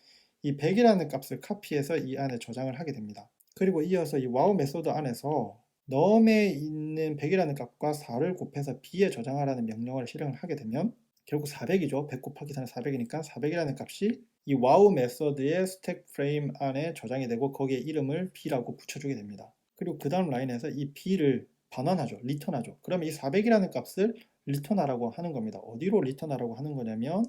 E: 이 100이라는 값을 카피해서 이 안에 저장을 하게 됩니다. 그리고 이어서 이 wow 메소드 안에서 num에 있는 100이라는 값과 4를 곱해서 B에 저장하라는 명령어를 실행을 하게 되면 결국 400이죠. 100 곱하기 4는 400이니까 400이라는 값이 이 wow 메소드의 스택 프레임 안에 저장이 되고 거기에 이름을 B라고 붙여주게 됩니다. 그리고 그 다음 라인에서 이 B를 반환하죠. 리턴하죠. 그러면 이 400이라는 값을 리턴하라고 하는 겁니다. 어디로 리턴하라고 하는 거냐면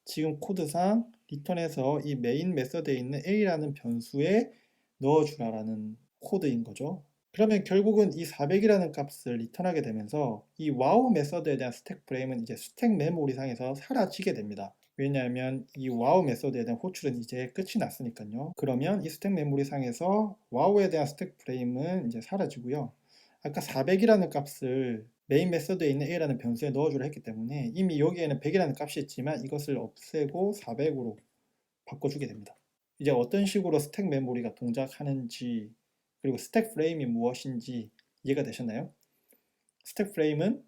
E: 지금 코드상 리턴해서 이 메인 메서드에 있는 A라는 변수에 넣어주라라는 코드인 거죠. 그러면 결국은 이 400이라는 값을 리턴하게 되면서 이 wow 메서드에 대한 스택 프레임은 이제 스택 메모리 상에서 사라지게 됩니다. 왜냐하면 이 wow 메서드에 대한 호출은 이제 끝이 났으니까요. 그러면 이 스택 메모리 상에서 wow에 대한 스택 프레임은 이제 사라지고요. 아까 400이라는 값을 메인 메서드에 있는 A라는 변수에 넣어주려 했기 때문에 이미 여기에는 100이라는 값이 있지만 이것을 없애고 400으로 바꿔주게 됩니다. 이제 어떤 식으로 스택 메모리가 동작하는지 그리고 스택 프레임이 무엇인지 이해가 되셨나요? 스택 프레임은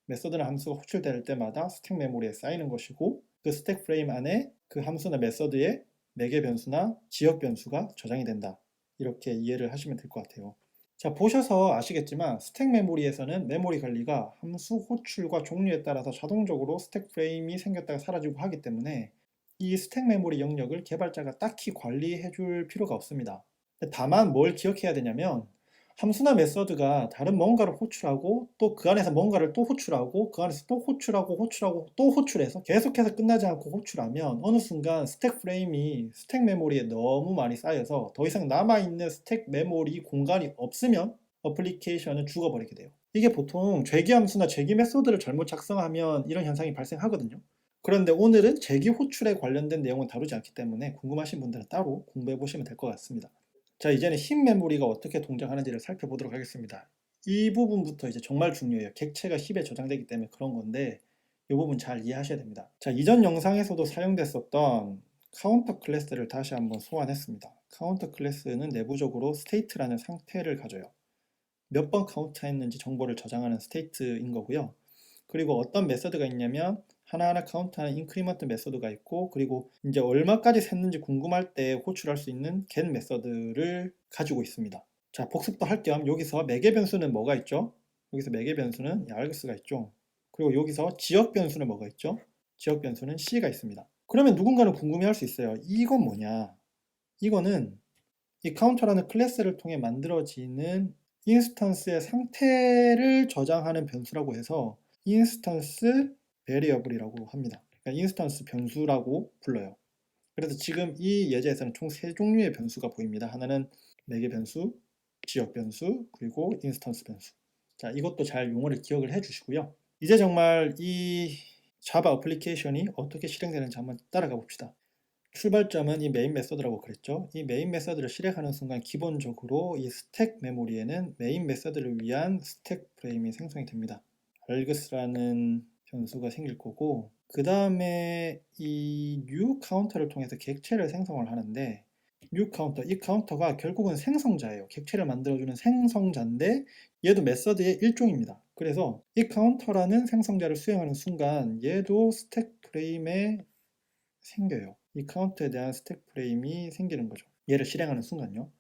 E: 메서드나 함수가 호출될 때마다 스택 메모리에 쌓이는 것이고 그 스택 프레임 안에 그 함수나 메서드의 매개 변수나 지역 변수가 저장이 된다. 이렇게 이해를 하시면 될 것 같아요. 자, 보셔서 아시겠지만 스택 메모리에서는 메모리 관리가 함수 호출과 종류에 따라서 자동적으로 스택 프레임이 생겼다가 사라지고 하기 때문에 이 스택 메모리 영역을 개발자가 딱히 관리해 줄 필요가 없습니다. 다만 뭘 기억해야 되냐면 함수나 메서드가 다른 뭔가를 호출하고 또 그 안에서 뭔가를 또 호출하고 그 안에서 또 호출하고 호출하고 또 호출해서 계속해서 끝나지 않고 호출하면 어느 순간 스택 프레임이 스택 메모리에 너무 많이 쌓여서 더 이상 남아있는 스택 메모리 공간이 없으면 어플리케이션은 죽어버리게 돼요. 이게 보통 재기 함수나 재기 메소드를 잘못 작성하면 이런 현상이 발생하거든요. 그런데 오늘은 재기 호출에 관련된 내용은 다루지 않기 때문에 궁금하신 분들은 따로 공부해 보시면 될 것 같습니다. 자, 이제는 힙 메모리가 어떻게 동작하는지를 살펴보도록 하겠습니다. 이 부분부터 이제 정말 중요해요. 객체가 힙에 저장되기 때문에 그런 건데 이 부분 잘 이해하셔야 됩니다. 자, 이전 영상에서도 사용됐었던 카운터 클래스를 다시 한번 소환했습니다. 카운터 클래스는 내부적으로 스테이트라는 상태를 가져요. 몇 번 카운트했는지 정보를 저장하는 스테이트인 거고요. 그리고 어떤 메서드가 있냐면 하나하나 카운트하는 인크리먼트 메서드가 있고, 그리고 이제 얼마까지 샜는지 궁금할 때 호출할 수 있는 get 메서드를 가지고 있습니다. 자, 복습도 할 겸 여기서 매개 변수는 뭐가 있죠? 여기서 매개 변수는 args가 있죠. 그리고 여기서 지역 변수는 뭐가 있죠? 지역 변수는 c가 있습니다. 그러면 누군가는 궁금해할 수 있어요. 이건 뭐냐? 이거는 이 카운터라는 클래스를 통해 만들어지는 인스턴스의 상태를 저장하는 변수라고 해서 인스턴스 베리어블이라고 합니다. 그러니까 인스턴스 변수라고 불러요. 그래서 지금 이 예제에서는 총 3종류의 변수가 보입니다. 하나는 매개 변수, 지역 변수, 그리고 인스턴스 변수. 자, 이것도 잘 용어를 기억을 해 주시고요. 이제 정말 이 자바 어플리케이션이 어떻게 실행되는지 한번 따라가 봅시다. 출발점은 이 메인 메서드라고 그랬죠. 이 메인 메서드를 실행하는 순간 기본적으로 이 스택 메모리에는 메인 메서드를 위한 스택 프레임이 생성이 됩니다. args라는 변수가 생길 거고, 그 다음에 이 new 카운터를 통해서 객체를 생성을 하는데, new 카운터, 이 카운터가 결국은 생성자예요. 객체를 만들어주는 생성자인데 얘도 메서드의 일종입니다. 그래서 이 카운터라는 생성자를 수행하는 순간 얘도 스택 프레임에 생겨요. 이 카운트에 대한 스택 프레임이 생기는 거죠. 얘를 실행하는 순간요.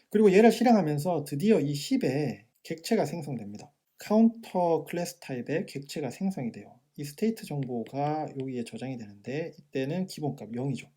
E: 그리고 얘를 실행하면서 드디어 이 힙에 객체가 생성됩니다. 카운터 클래스 타입의 객체가 생성이 돼요. 이 스테이트 정보가 여기에 저장이 되는데 이때는 기본값 0이죠.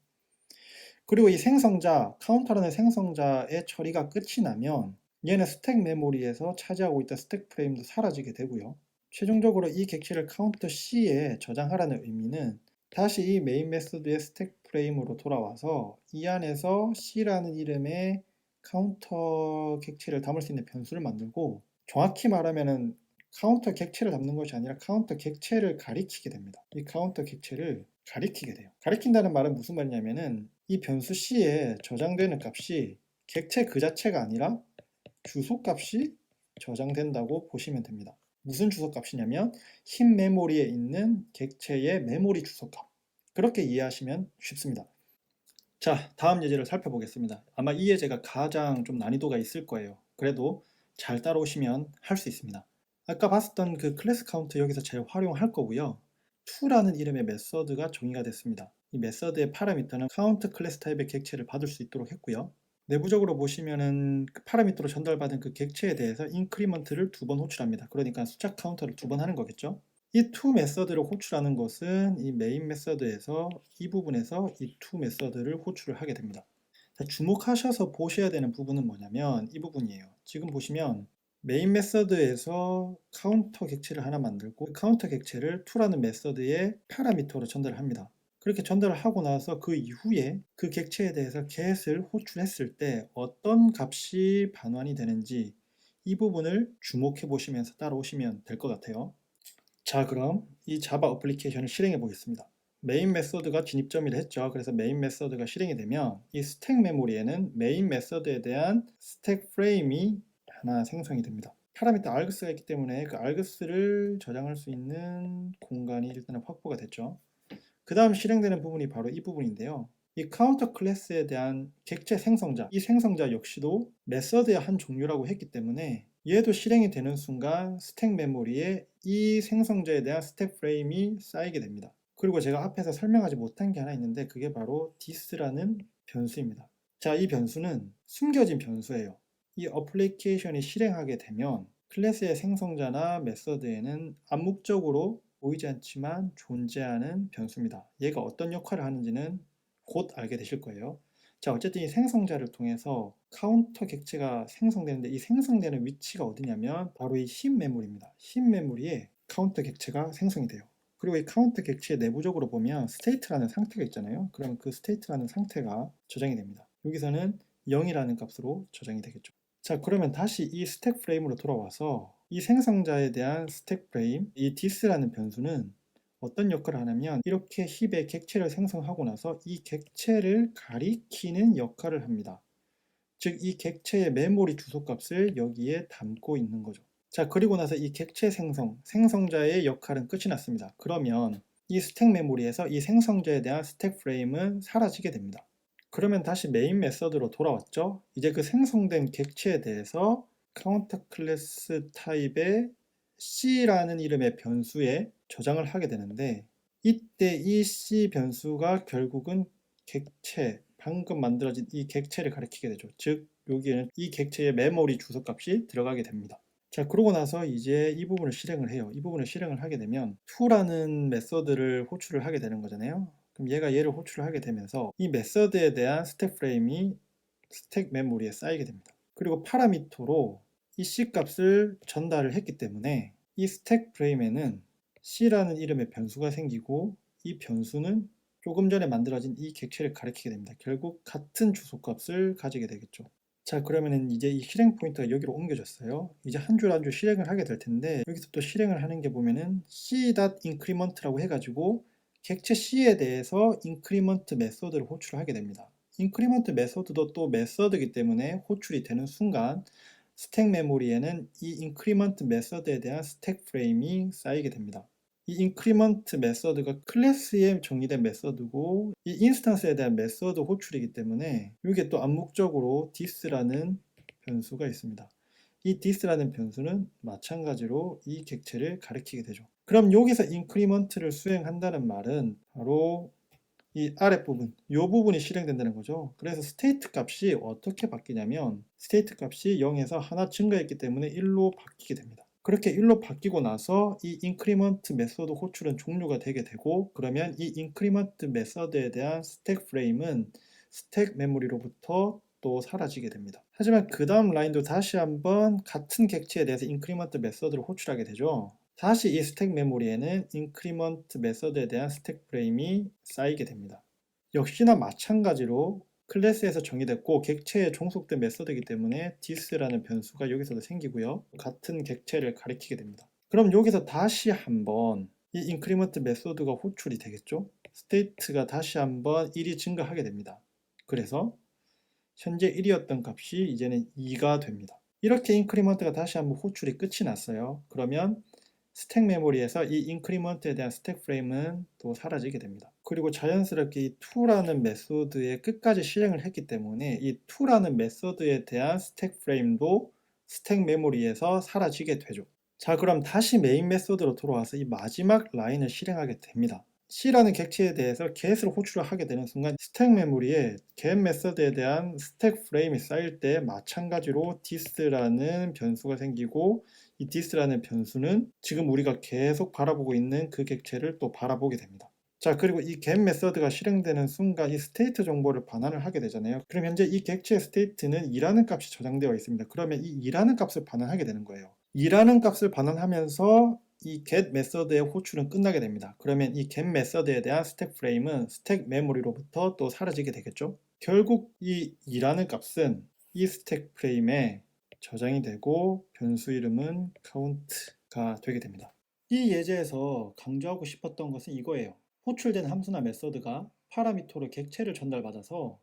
E: 그리고 이 생성자, 카운터라는 생성자의 처리가 끝이 나면 얘는 스택 메모리에서 차지하고 있던 스택 프레임도 사라지게 되고요. 최종적으로 이 객체를 카운터 C에 저장하라는 의미는 다시 이 메인 메소드의 스택 프레임으로 돌아와서 이 안에서 C라는 이름의 카운터 객체를 담을 수 있는 변수를 만들고, 정확히 말하면은 카운터 객체를 담는 것이 아니라 카운터 객체를 가리키게 됩니다. 이 카운터 객체를 가리키게 돼요. 가리킨다는 말은 무슨 말이냐면은 이 변수 C에 저장되는 값이 객체 그 자체가 아니라 주소값이 저장된다고 보시면 됩니다. 무슨 주소값이냐면 힙 메모리에 있는 객체의 메모리 주소값. 그렇게 이해하시면 쉽습니다. 자, 다음 예제를 살펴보겠습니다. 아마 이 예제가 가장 좀 난이도가 있을 거예요. 그래도 잘 따라오시면 할 수 있습니다. 아까 봤었던 그 클래스 카운트 여기서 재활용할 거고요. to라는 이름의 메서드가 정의가 됐습니다. 이 메서드의 파라미터는 카운트 클래스 타입의 객체를 받을 수 있도록 했고요. 내부적으로 보시면은 그 파라미터로 전달받은 그 객체에 대해서 인크리먼트를 2번 호출합니다. 그러니까 숫자 카운터를 2번 하는 거겠죠. 이 to 메서드를 호출하는 것은 이 메인 메서드에서 이 부분에서 이 to 메서드를 호출을 하게 됩니다. 자, 주목하셔서 보셔야 되는 부분은 뭐냐면 이 부분이에요. 지금 보시면 메인 메서드에서 카운터 객체를 하나 만들고 카운터 객체를 to라는 메서드의 파라미터로 전달을 합니다. 그렇게 전달을 하고 나서 그 이후에 그 객체에 대해서 get을 호출했을 때 어떤 값이 반환이 되는지 이 부분을 주목해 보시면서 따라오시면 될 것 같아요. 자, 그럼 이 자바 어플리케이션을 실행해 보겠습니다. 메인 메서드가 진입점이라 했죠. 그래서 메인 메서드가 실행이 되면 이 스택 메모리에는 메인 메서드에 대한 스택 프레임이 하나 생성이 됩니다. 파라미터 args가 있기 때문에 그 args를 저장할 수 있는 공간이 일단은 확보가 됐죠. 그 다음 실행되는 부분이 바로 이 부분인데요. 이 카운터 클래스에 대한 객체 생성자, 이 생성자 역시도 메서드의 한 종류라고 했기 때문에 얘도 실행이 되는 순간 스택 메모리에 이 생성자에 대한 스택 프레임이 쌓이게 됩니다. 그리고 제가 앞에서 설명하지 못한 게 하나 있는데 그게 바로 this라는 변수입니다. 자, 이 변수는 숨겨진 변수예요. 이 어플리케이션이 실행하게 되면 클래스의 생성자나 메서드에는 암묵적으로 보이지 않지만 존재하는 변수입니다. 얘가 어떤 역할을 하는지는 곧 알게 되실 거예요. 자, 어쨌든 이 생성자를 통해서 카운터 객체가 생성되는데 이 생성되는 위치가 어디냐면 바로 이 흰 메모리입니다. 흰 메모리에 카운터 객체가 생성이 돼요. 그리고 이 카운터 객체 내부적으로 보면 스테이트라는 상태가 있잖아요. 그러면 그 스테이트라는 상태가 저장이 됩니다. 여기서는 0이라는 값으로 저장이 되겠죠. 자, 그러면 다시 이 스택 프레임으로 돌아와서 이 생성자에 대한 스택 프레임, 이 this라는 변수는 어떤 역할을 하냐면 이렇게 힙의 객체를 생성하고 나서 이 객체를 가리키는 역할을 합니다. 즉 이 객체의 메모리 주소값을 여기에 담고 있는 거죠. 자, 그리고 나서 이 객체 생성자의 역할은 끝이 났습니다. 그러면 이 스택 메모리에서 이 생성자에 대한 스택 프레임은 사라지게 됩니다. 그러면 다시 메인 메서드로 돌아왔죠. 이제 그 생성된 객체에 대해서 카운터 클래스 타입의 C라는 이름의 변수에 저장을 하게 되는데 이때 이 C 변수가 결국은 객체, 방금 만들어진 이 객체를 가리키게 되죠. 즉 여기에는 이 객체의 메모리 주소값이 들어가게 됩니다. 자, 그러고 나서 이제 이 부분을 실행을 해요. 이 부분을 실행을 하게 되면 to라는 메서드를 호출을 하게 되는 거잖아요. 그럼 얘를 호출을 하게 되면서 이 메서드에 대한 스택 프레임이 스택 메모리에 쌓이게 됩니다. 그리고 파라미터로 이 C 값을 전달을 했기 때문에 이 스택 프레임에는 C라는 이름의 변수가 생기고 이 변수는 조금 전에 만들어진 이 객체를 가리키게 됩니다. 결국 같은 주소값을 가지게 되겠죠. 자, 그러면은 이제 이 실행 포인트가 여기로 옮겨졌어요. 이제 한 줄 한 줄 실행을 하게 될 텐데 여기서 또 실행을 하는 게 보면은 c.increment라고 해가지고 객체 C에 대해서 increment 메서드를 호출을 하게 됩니다. increment 메서드도 또 메서드이기 때문에 호출이 되는 순간 스택 메모리에는 이 increment 메서드에 대한 스택 프레임이 쌓이게 됩니다. 이 increment 메서드가 클래스에 정의된 메서드고 이 인스턴스에 대한 메서드 호출이기 때문에 이게 또 암묵적으로 this라는 변수가 있습니다. 이 this라는 변수는 마찬가지로 이 객체를 가리키게 되죠. 그럼 여기서 increment를 수행한다는 말은 바로 이 아랫부분, 이 부분이 실행된다는 거죠. 그래서 스테이트 값이 어떻게 바뀌냐면 스테이트 값이 0에서 하나 증가했기 때문에 1로 바뀌게 됩니다. 그렇게 1로 바뀌고 나서 이 increment 메서드 호출은 종료가 되게 되고 그러면 이 increment 메서드에 대한 스택 프레임은 스택 메모리로부터 또 사라지게 됩니다. 하지만 그 다음 라인도 다시 한번 같은 객체에 대해서 increment 메서드를 호출하게 되죠. 다시 이 스택 메모리에는 increment 메서드에 대한 스택 프레임이 쌓이게 됩니다. 역시나 마찬가지로 클래스에서 정의됐고 객체에 종속된 메서드이기 때문에 this라는 변수가 여기서도 생기고요. 같은 객체를 가리키게 됩니다. 그럼 여기서 다시 한번 이 increment 메서드가 호출이 되겠죠? 스테이트가 다시 한번 1이 증가하게 됩니다. 그래서 현재 1이었던 값이 이제는 2가 됩니다. 이렇게 increment가 다시 한번 호출이 끝이 났어요. 그러면 스택 메모리에서 이 increment에 대한 스택 프레임은 또 사라지게 됩니다. 그리고 자연스럽게 이 to라는 메소드의 끝까지 실행을 했기 때문에 이 to라는 메소드에 대한 스택 프레임도 스택 메모리에서 사라지게 되죠. 자, 그럼 다시 메인 메소드로 돌아와서 이 마지막 라인을 실행하게 됩니다. C라는 객체에 대해서 get을 호출을 하게 되는 순간 스택 메모리에 get 메서드에 대한 스택 프레임이 쌓일 때 마찬가지로 this라는 변수가 생기고 이 this라는 변수는 지금 우리가 계속 바라보고 있는 그 객체를 또 바라보게 됩니다. 자, 그리고 이 get 메서드가 실행되는 순간 이 스테이트 정보를 반환을 하게 되잖아요. 그럼 현재 이 객체의 스테이트는 2라는 값이 저장되어 있습니다. 그러면 이 2라는 값을 반환하게 되는 거예요. 2라는 값을 반환하면서 이 get 메서드의 호출은 끝나게 됩니다. 그러면 이 get 메서드에 대한 스택 프레임은 스택 메모리로부터 또 사라지게 되겠죠. 결국 이 2라는 값은 이 스택 프레임에 저장이 되고 변수 이름은 count가 되게 됩니다. 이 예제에서 강조하고 싶었던 것은 이거예요. 호출된 함수나 메서드가 파라미터로 객체를 전달받아서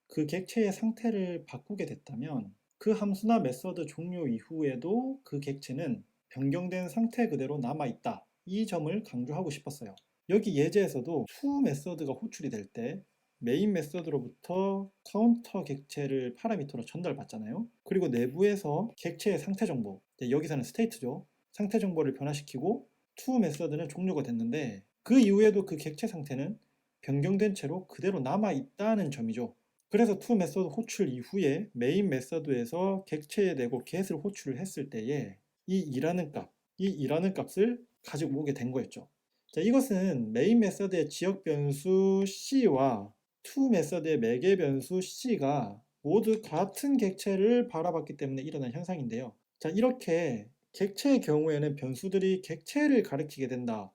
E: 그 객체의 상태를 바꾸게 됐다면 그 함수나 메서드 종료 이후에도 그 객체는 변경된 상태 그대로 남아있다. 이 점을 강조하고 싶었어요. 여기 예제에서도 to 메서드가 호출이 될 때 메인 메서드로부터 카운터 객체를 파라미터로 전달받잖아요. 그리고 내부에서 객체의 상태 정보, 여기서는 스테이트죠. 상태 정보를 변화시키고 to 메서드는 종료가 됐는데 그 이후에도 그 객체 상태는 변경된 채로 그대로 남아있다는 점이죠. 그래서 to 메서드 호출 이후에 메인 메서드에서 객체에 대고 get을 호출을 했을 때에 이 2라는 값, 이 2라는 값을 가지고 오게 된 거였죠. 자, 이것은 메인 메서드의 지역 변수 C와 to 메서드의 매개 변수 c가 모두 같은 객체를 바라봤기 때문에 일어난 현상인데요. 자, 이렇게 객체의 경우에는 변수들이 객체를 가리키게 된다는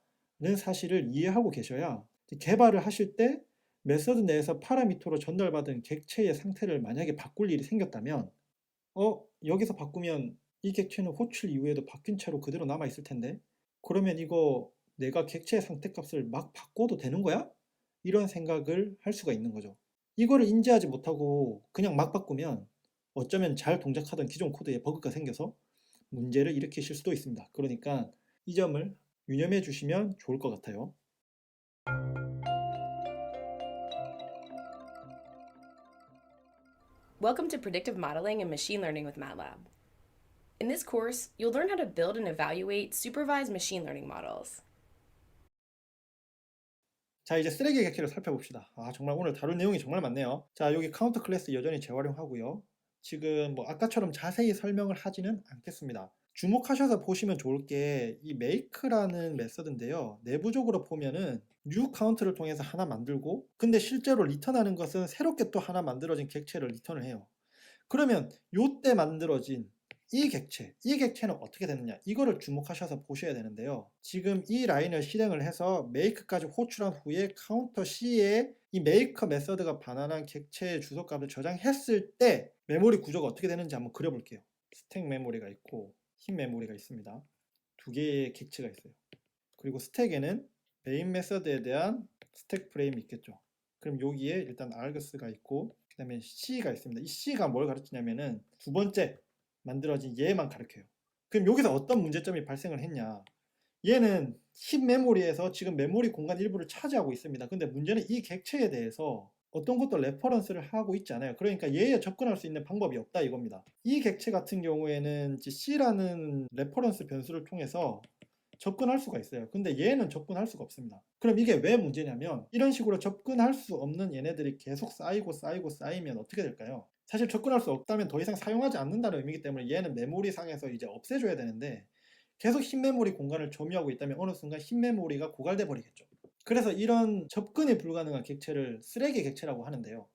E: 사실을 이해하고 계셔야 개발을 하실 때 메서드 내에서 파라미터로 전달받은 객체의 상태를 만약에 바꿀 일이 생겼다면 여기서 바꾸면 이 객체는 호출 이후에도 바뀐 채로 그대로 남아 있을 텐데 그러면 이거 내가 객체의 상태값을 막 바꿔도 되는 거야? 이런 생각을 할 수가 있는 거죠. 이거를 인지하지 못하고 그냥 막 바꾸면 어쩌면 잘 동작하던 기존 코드에 버그가 생겨서 문제를 일으키실 수도 있습니다. 그러니까 이 점을 유념해 주시면 좋을 것 같아요.
G: Welcome to Predictive Modeling and Machine Learning with MATLAB. In this course, you'll learn how to build and evaluate supervised machine learning models.
E: 자, 이제 쓰레기 객체를 살펴봅시다. 정말 오늘 다룰 내용이 정말 많네요. 자, 여기 카운터 클래스 여전히 재활용하고요. 지금 뭐 아까처럼 자세히 설명을 하지는 않겠습니다. 주목하셔서 보시면 좋을 게 이 make라는 메서드인데요. 내부적으로 보면은 new count를 통해서 하나 만들고 근데 실제로 리턴하는 것은 새롭게 또 하나 만들어진 객체를 리턴을 해요. 그러면 요때 만들어진 이 객체는 어떻게 되느냐 이거를 주목하셔서 보셔야 되는데요. 지금 이 라인을 실행을 해서 make까지 호출한 후에 카운터 C에 이 make 메서드가 반환한 객체의 주소값을 저장했을 때 메모리 구조가 어떻게 되는지 한번 그려볼게요. 스택 메모리가 있고 힙 메모리가 있습니다. 두 개의 객체가 있어요. 그리고 스택에는 메인 메서드에 대한 스택 프레임이 있겠죠. 그럼 여기에 일단 args가 있고 그 다음에 C가 있습니다. 이 C가 뭘 가르치냐면은 두 번째 만들어진 얘만 가르쳐요. 그럼 여기서 어떤 문제점이 발생을 했냐? 얘는 힙 메모리에서 지금 메모리 공간 일부를 차지하고 있습니다. 근데 문제는 이 객체에 대해서 어떤 것도 레퍼런스를 하고 있지 않아요. 그러니까 얘에 접근할 수 있는 방법이 없다 이겁니다. 이 객체 같은 경우에는 C라는 레퍼런스 변수를 통해서 접근할 수가 있어요. 근데 얘는 접근할 수가 없습니다. 그럼 이게 왜 문제냐면 이런 식으로 접근할 수 없는 얘네들이 계속 쌓이면 어떻게 될까요? 사실 접근할 수 없다면 더 이상 사용하지 않는다는 의미이기 때문에 얘는 메모리 상에서 이제 없애줘야 되는데 계속 힙 메모리 공간을 점유하고 있다면 어느 순간 힙 메모리가 고갈돼 버리겠죠. 그래서 이런 접근이 불가능한 객체를 쓰레기 객체라고 하는데요.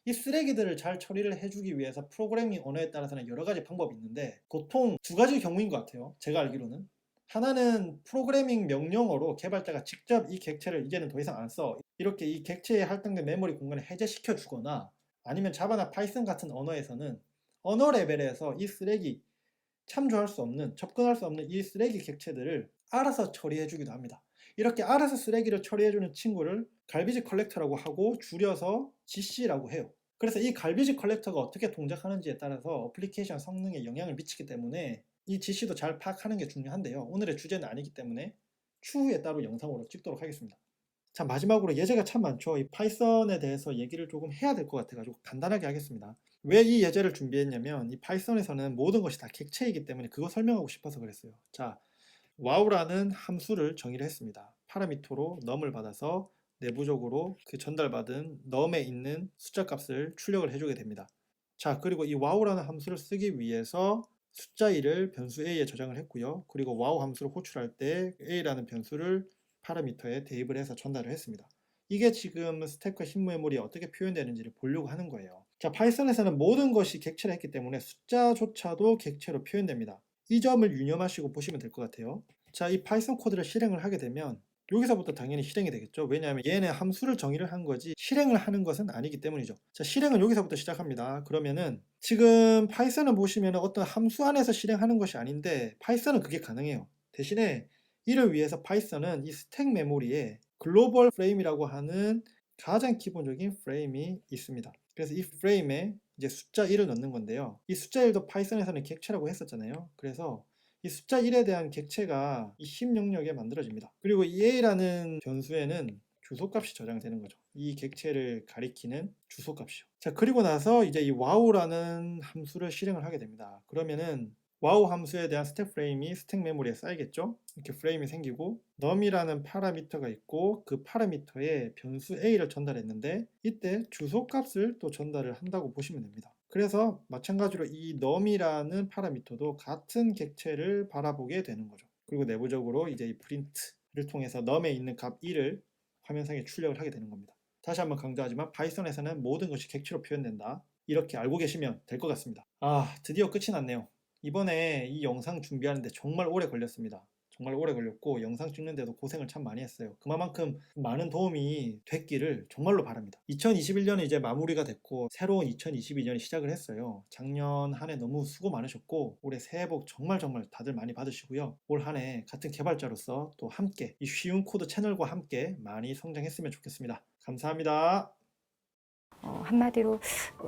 E: 이 쓰레기들을 잘 처리를 해주기 위해서 프로그래밍 언어에 따라서는 여러 가지 방법이 있는데 보통 두 가지 경우인 것 같아요. 제가 알기로는. 하나는 프로그래밍 명령어로 개발자가 직접 이 객체를 이제는 더 이상 안 써. 이렇게 이 객체에 할당된 메모리 공간을 해제시켜 주거나 아니면 자바나 파이썬 같은 언어에서는 언어 레벨에서 이 쓰레기 참조할 수 없는 접근할 수 없는 이 쓰레기 객체들을 알아서 처리해 주기도 합니다. 이렇게 알아서 쓰레기를 처리해 주는 친구를 갈비지 컬렉터라고 하고 줄여서 GC라고 해요. 그래서 이 갈비지 컬렉터가 어떻게 동작하는지에 따라서 어플리케이션 성능에 영향을 미치기 때문에 이 GC도 잘 파악하는 게 중요한데요. 오늘의 주제는 아니기 때문에 추후에 따로 영상으로 찍도록 하겠습니다. 자, 마지막으로 예제가 참 많죠. 이 파이썬에 대해서 얘기를 조금 해야 될 것 같아가지고 간단하게 하겠습니다. 왜 이 예제를 준비했냐면 이 파이썬에서는 모든 것이 다 객체이기 때문에 그거 설명하고 싶어서 그랬어요. 자, wow라는 함수를 정의를 했습니다. 파라미터로 num을 받아서 내부적으로 그 전달받은 num에 있는 숫자 값을 출력을 해주게 됩니다. 자, 그리고 이 wow라는 함수를 쓰기 위해서 숫자 1을 변수 a에 저장을 했고요. 그리고 wow 함수를 호출할 때 a라는 변수를 파라미터에 대입을 해서 전달을 했습니다. 이게 지금 스택과 힙 메모리에 어떻게 표현되는지를 보려고 하는 거예요. 자, 파이썬에서는 모든 것이 객체를 했기 때문에 숫자조차도 객체로 표현됩니다. 이 점을 유념하시고 보시면 될 것 같아요. 자, 이 파이썬 코드를 실행을 하게 되면 여기서부터 당연히 실행이 되겠죠. 왜냐하면 얘는 함수를 정의를 한 거지 실행을 하는 것은 아니기 때문이죠. 자, 실행은 여기서부터 시작합니다. 그러면은 지금 파이썬을 보시면 어떤 함수 안에서 실행하는 것이 아닌데 파이썬은 그게 가능해요. 대신에 이를 위해서 파이썬은 이 스택 메모리에 글로벌 프레임이라고 하는 가장 기본적인 프레임이 있습니다. 그래서 이 프레임에 이제 숫자 1을 넣는 건데요. 이 숫자 1도 파이썬에서는 객체라고 했었잖아요. 그래서 이 숫자 1에 대한 객체가 이 힙 영역에 만들어집니다. 그리고 이 a라는 변수에는 주소값이 저장되는 거죠. 이 객체를 가리키는 주소값이요. 자, 그리고 나서 이제 이 wow라는 함수를 실행을 하게 됩니다. 그러면은 wow 함수에 대한 스택 프레임이 스택 메모리에 쌓이겠죠. 이렇게 프레임이 생기고 num이라는 파라미터가 있고 그 파라미터에 변수 a를 전달했는데 이때 주소값을 또 전달을 한다고 보시면 됩니다. 그래서 마찬가지로 이 num이라는 파라미터도 같은 객체를 바라보게 되는 거죠. 그리고 내부적으로 이제 이 print를 통해서 num에 있는 값 1을 화면상에 출력을 하게 되는 겁니다. 다시 한번 강조하지만 파이썬에서는 모든 것이 객체로 표현된다. 이렇게 알고 계시면 될 것 같습니다. 드디어 끝이 났네요. 이번에 이 영상 준비하는데 정말 오래 걸렸습니다. 정말 오래 걸렸고 영상 찍는데도 고생을 참 많이 했어요. 그만큼 많은 도움이 됐기를 정말로 바랍니다. 2021년이 이제 마무리가 됐고 새로운 2022년이 시작을 했어요. 작년 한 해 너무 수고 많으셨고 올해 새해 복 정말 다들 많이 받으시고요. 올 한 해 같은 개발자로서 또 함께 이 쉬운 코드 채널과 함께 많이 성장했으면 좋겠습니다. 감사합니다.
H: 한마디로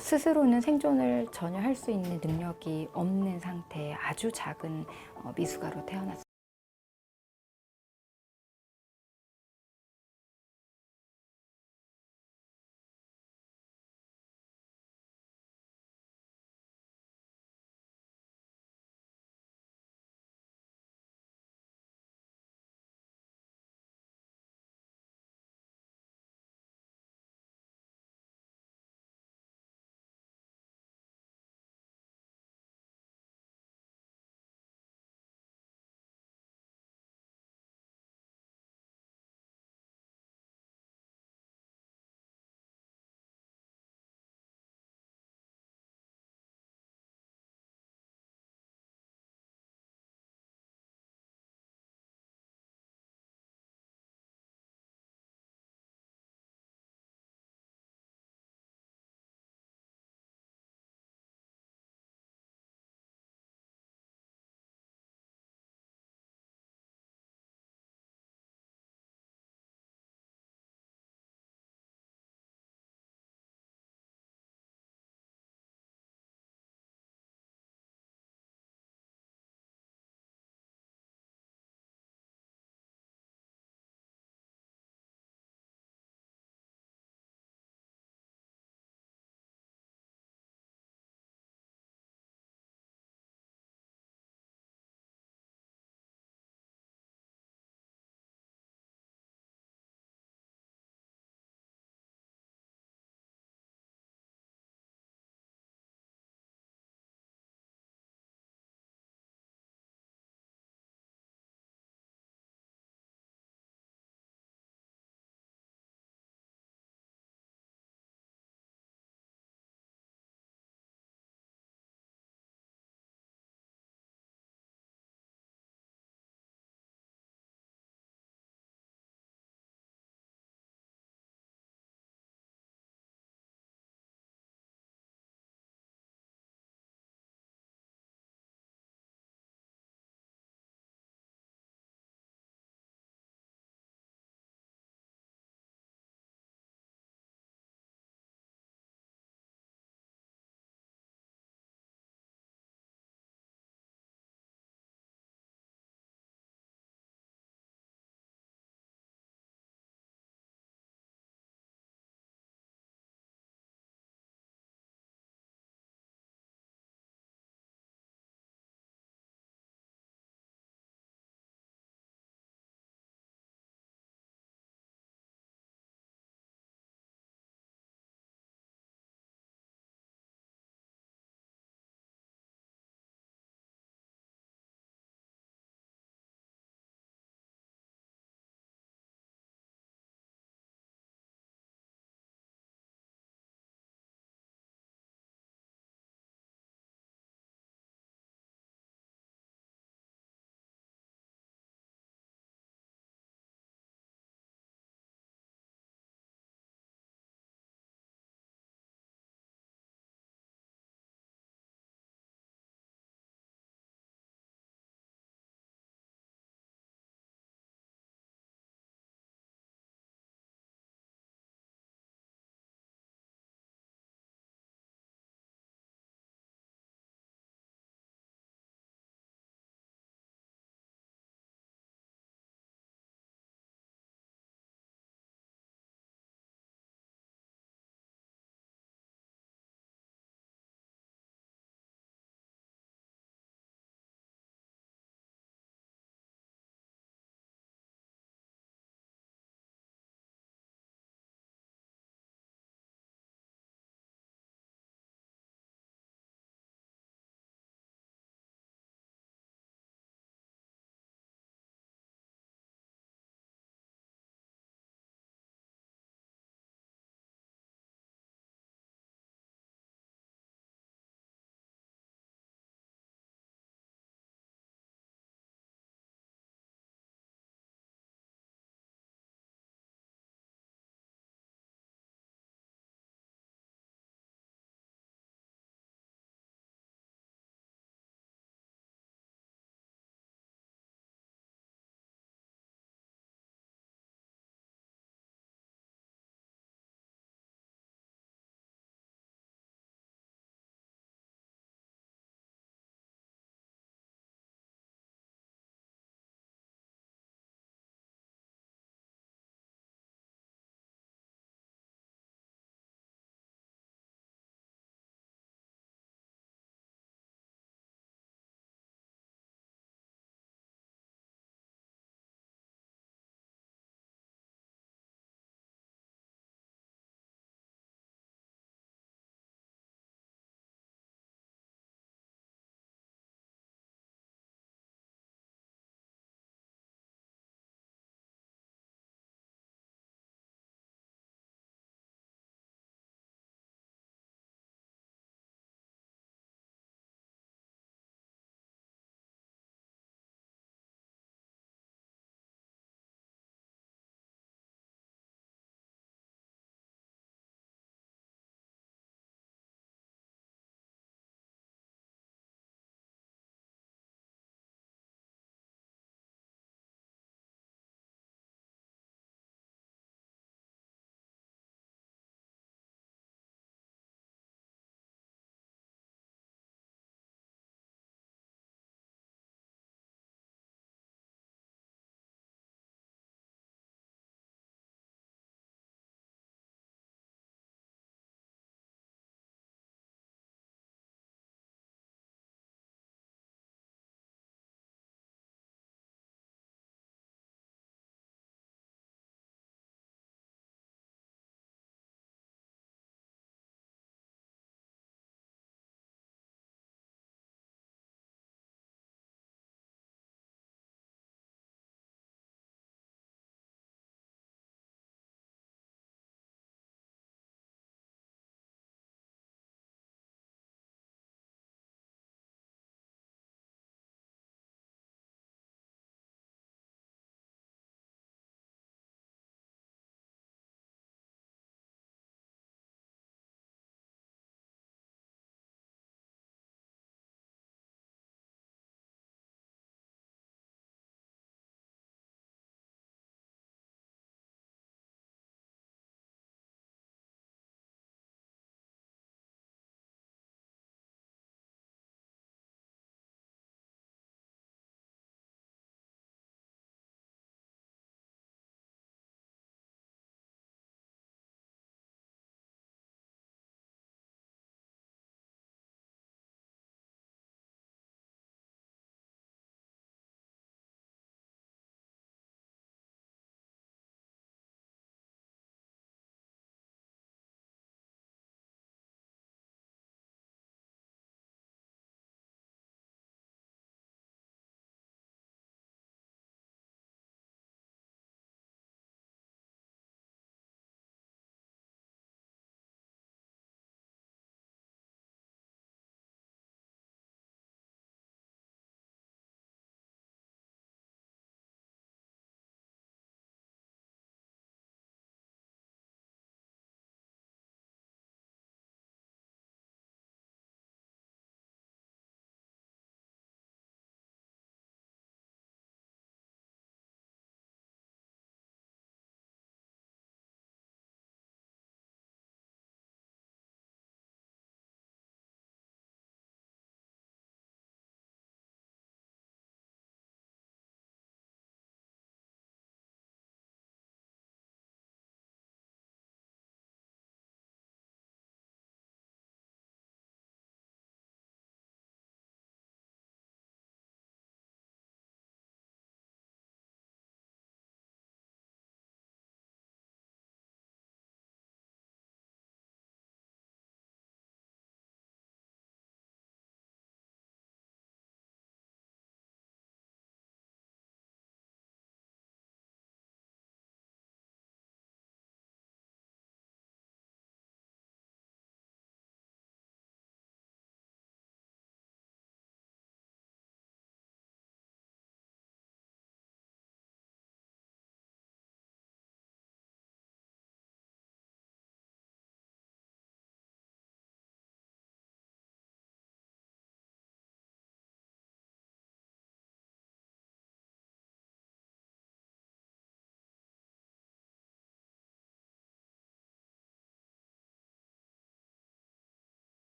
H: 스스로는 생존을 전혀 할 수 있는 능력이 없는 상태의 아주 작은 미숙아로 태어났습니다.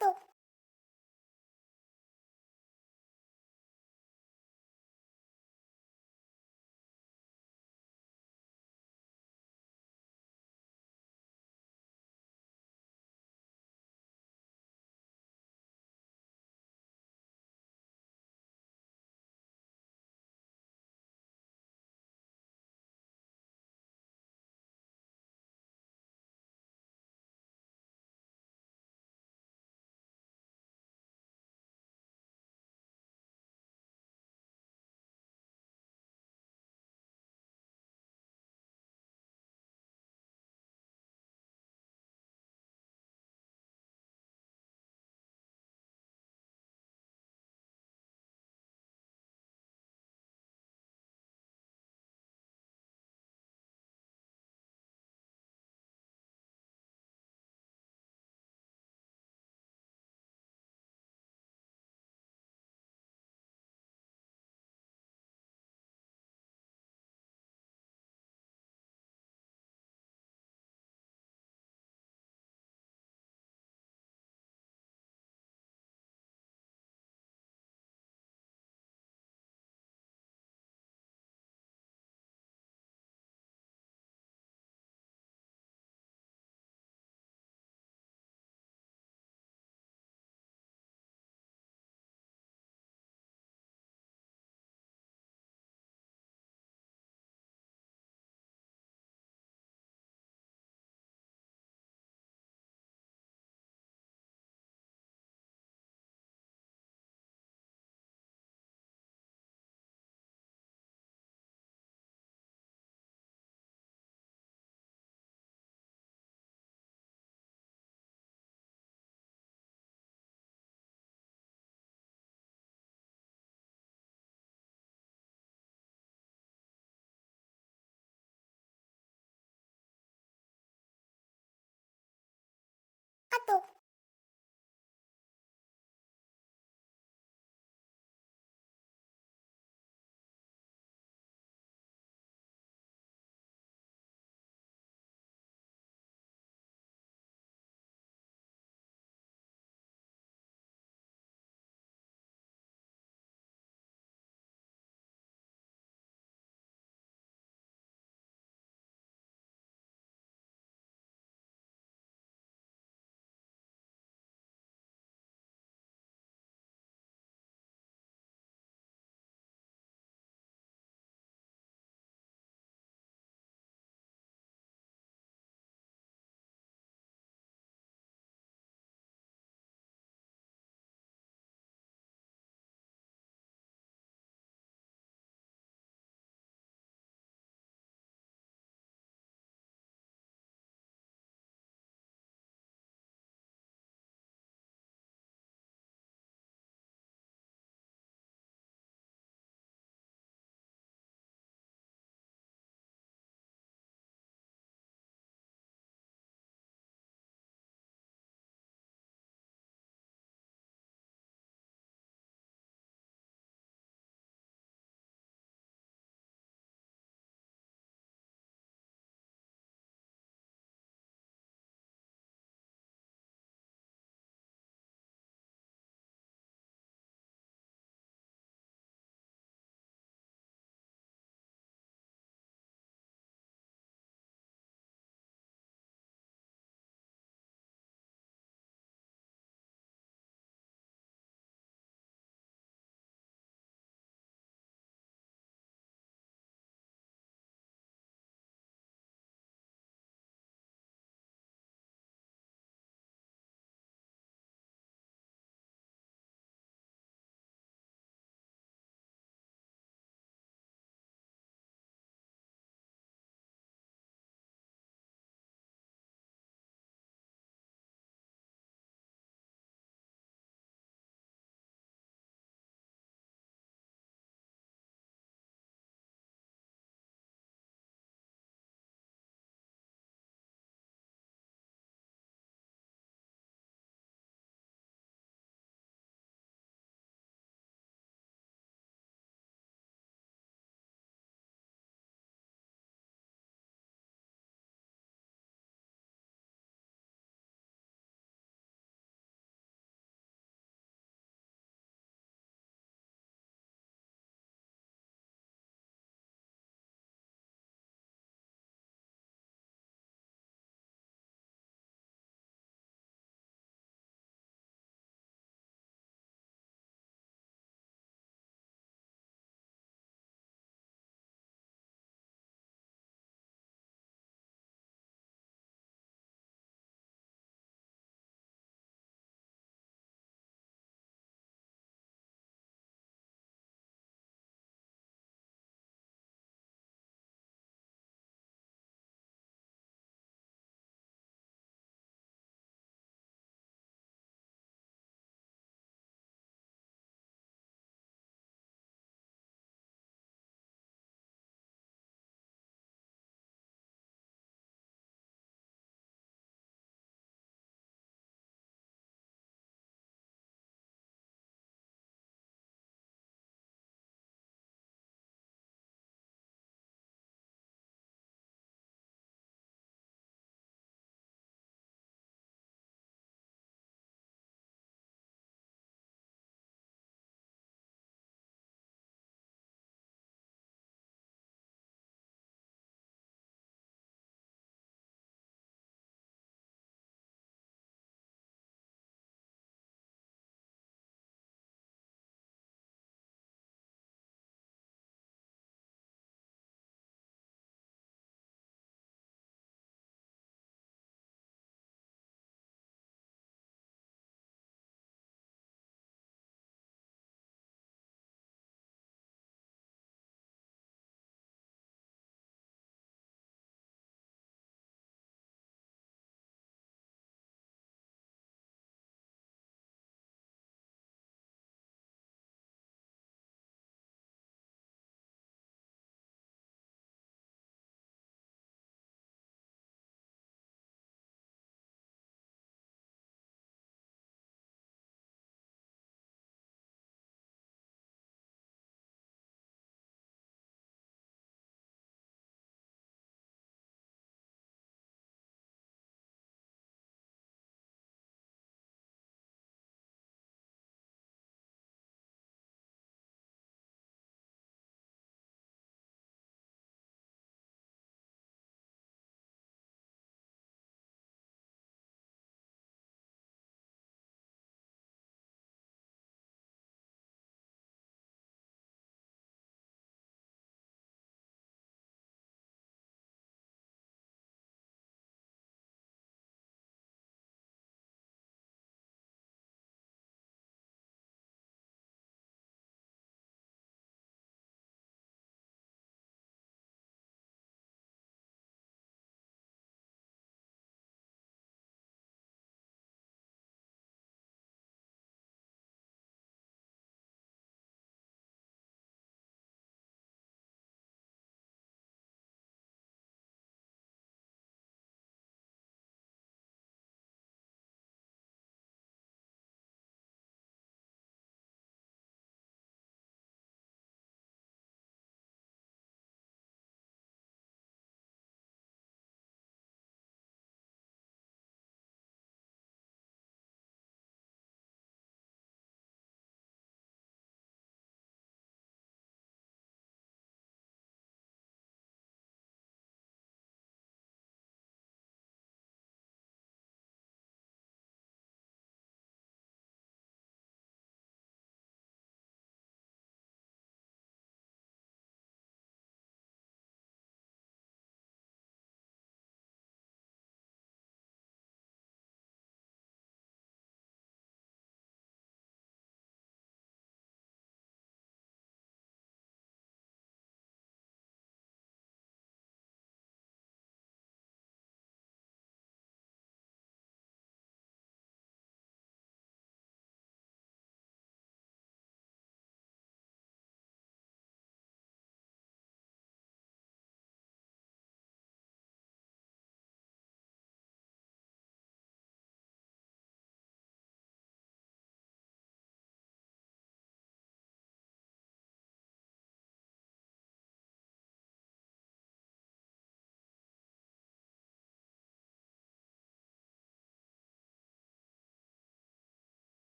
B: 카톡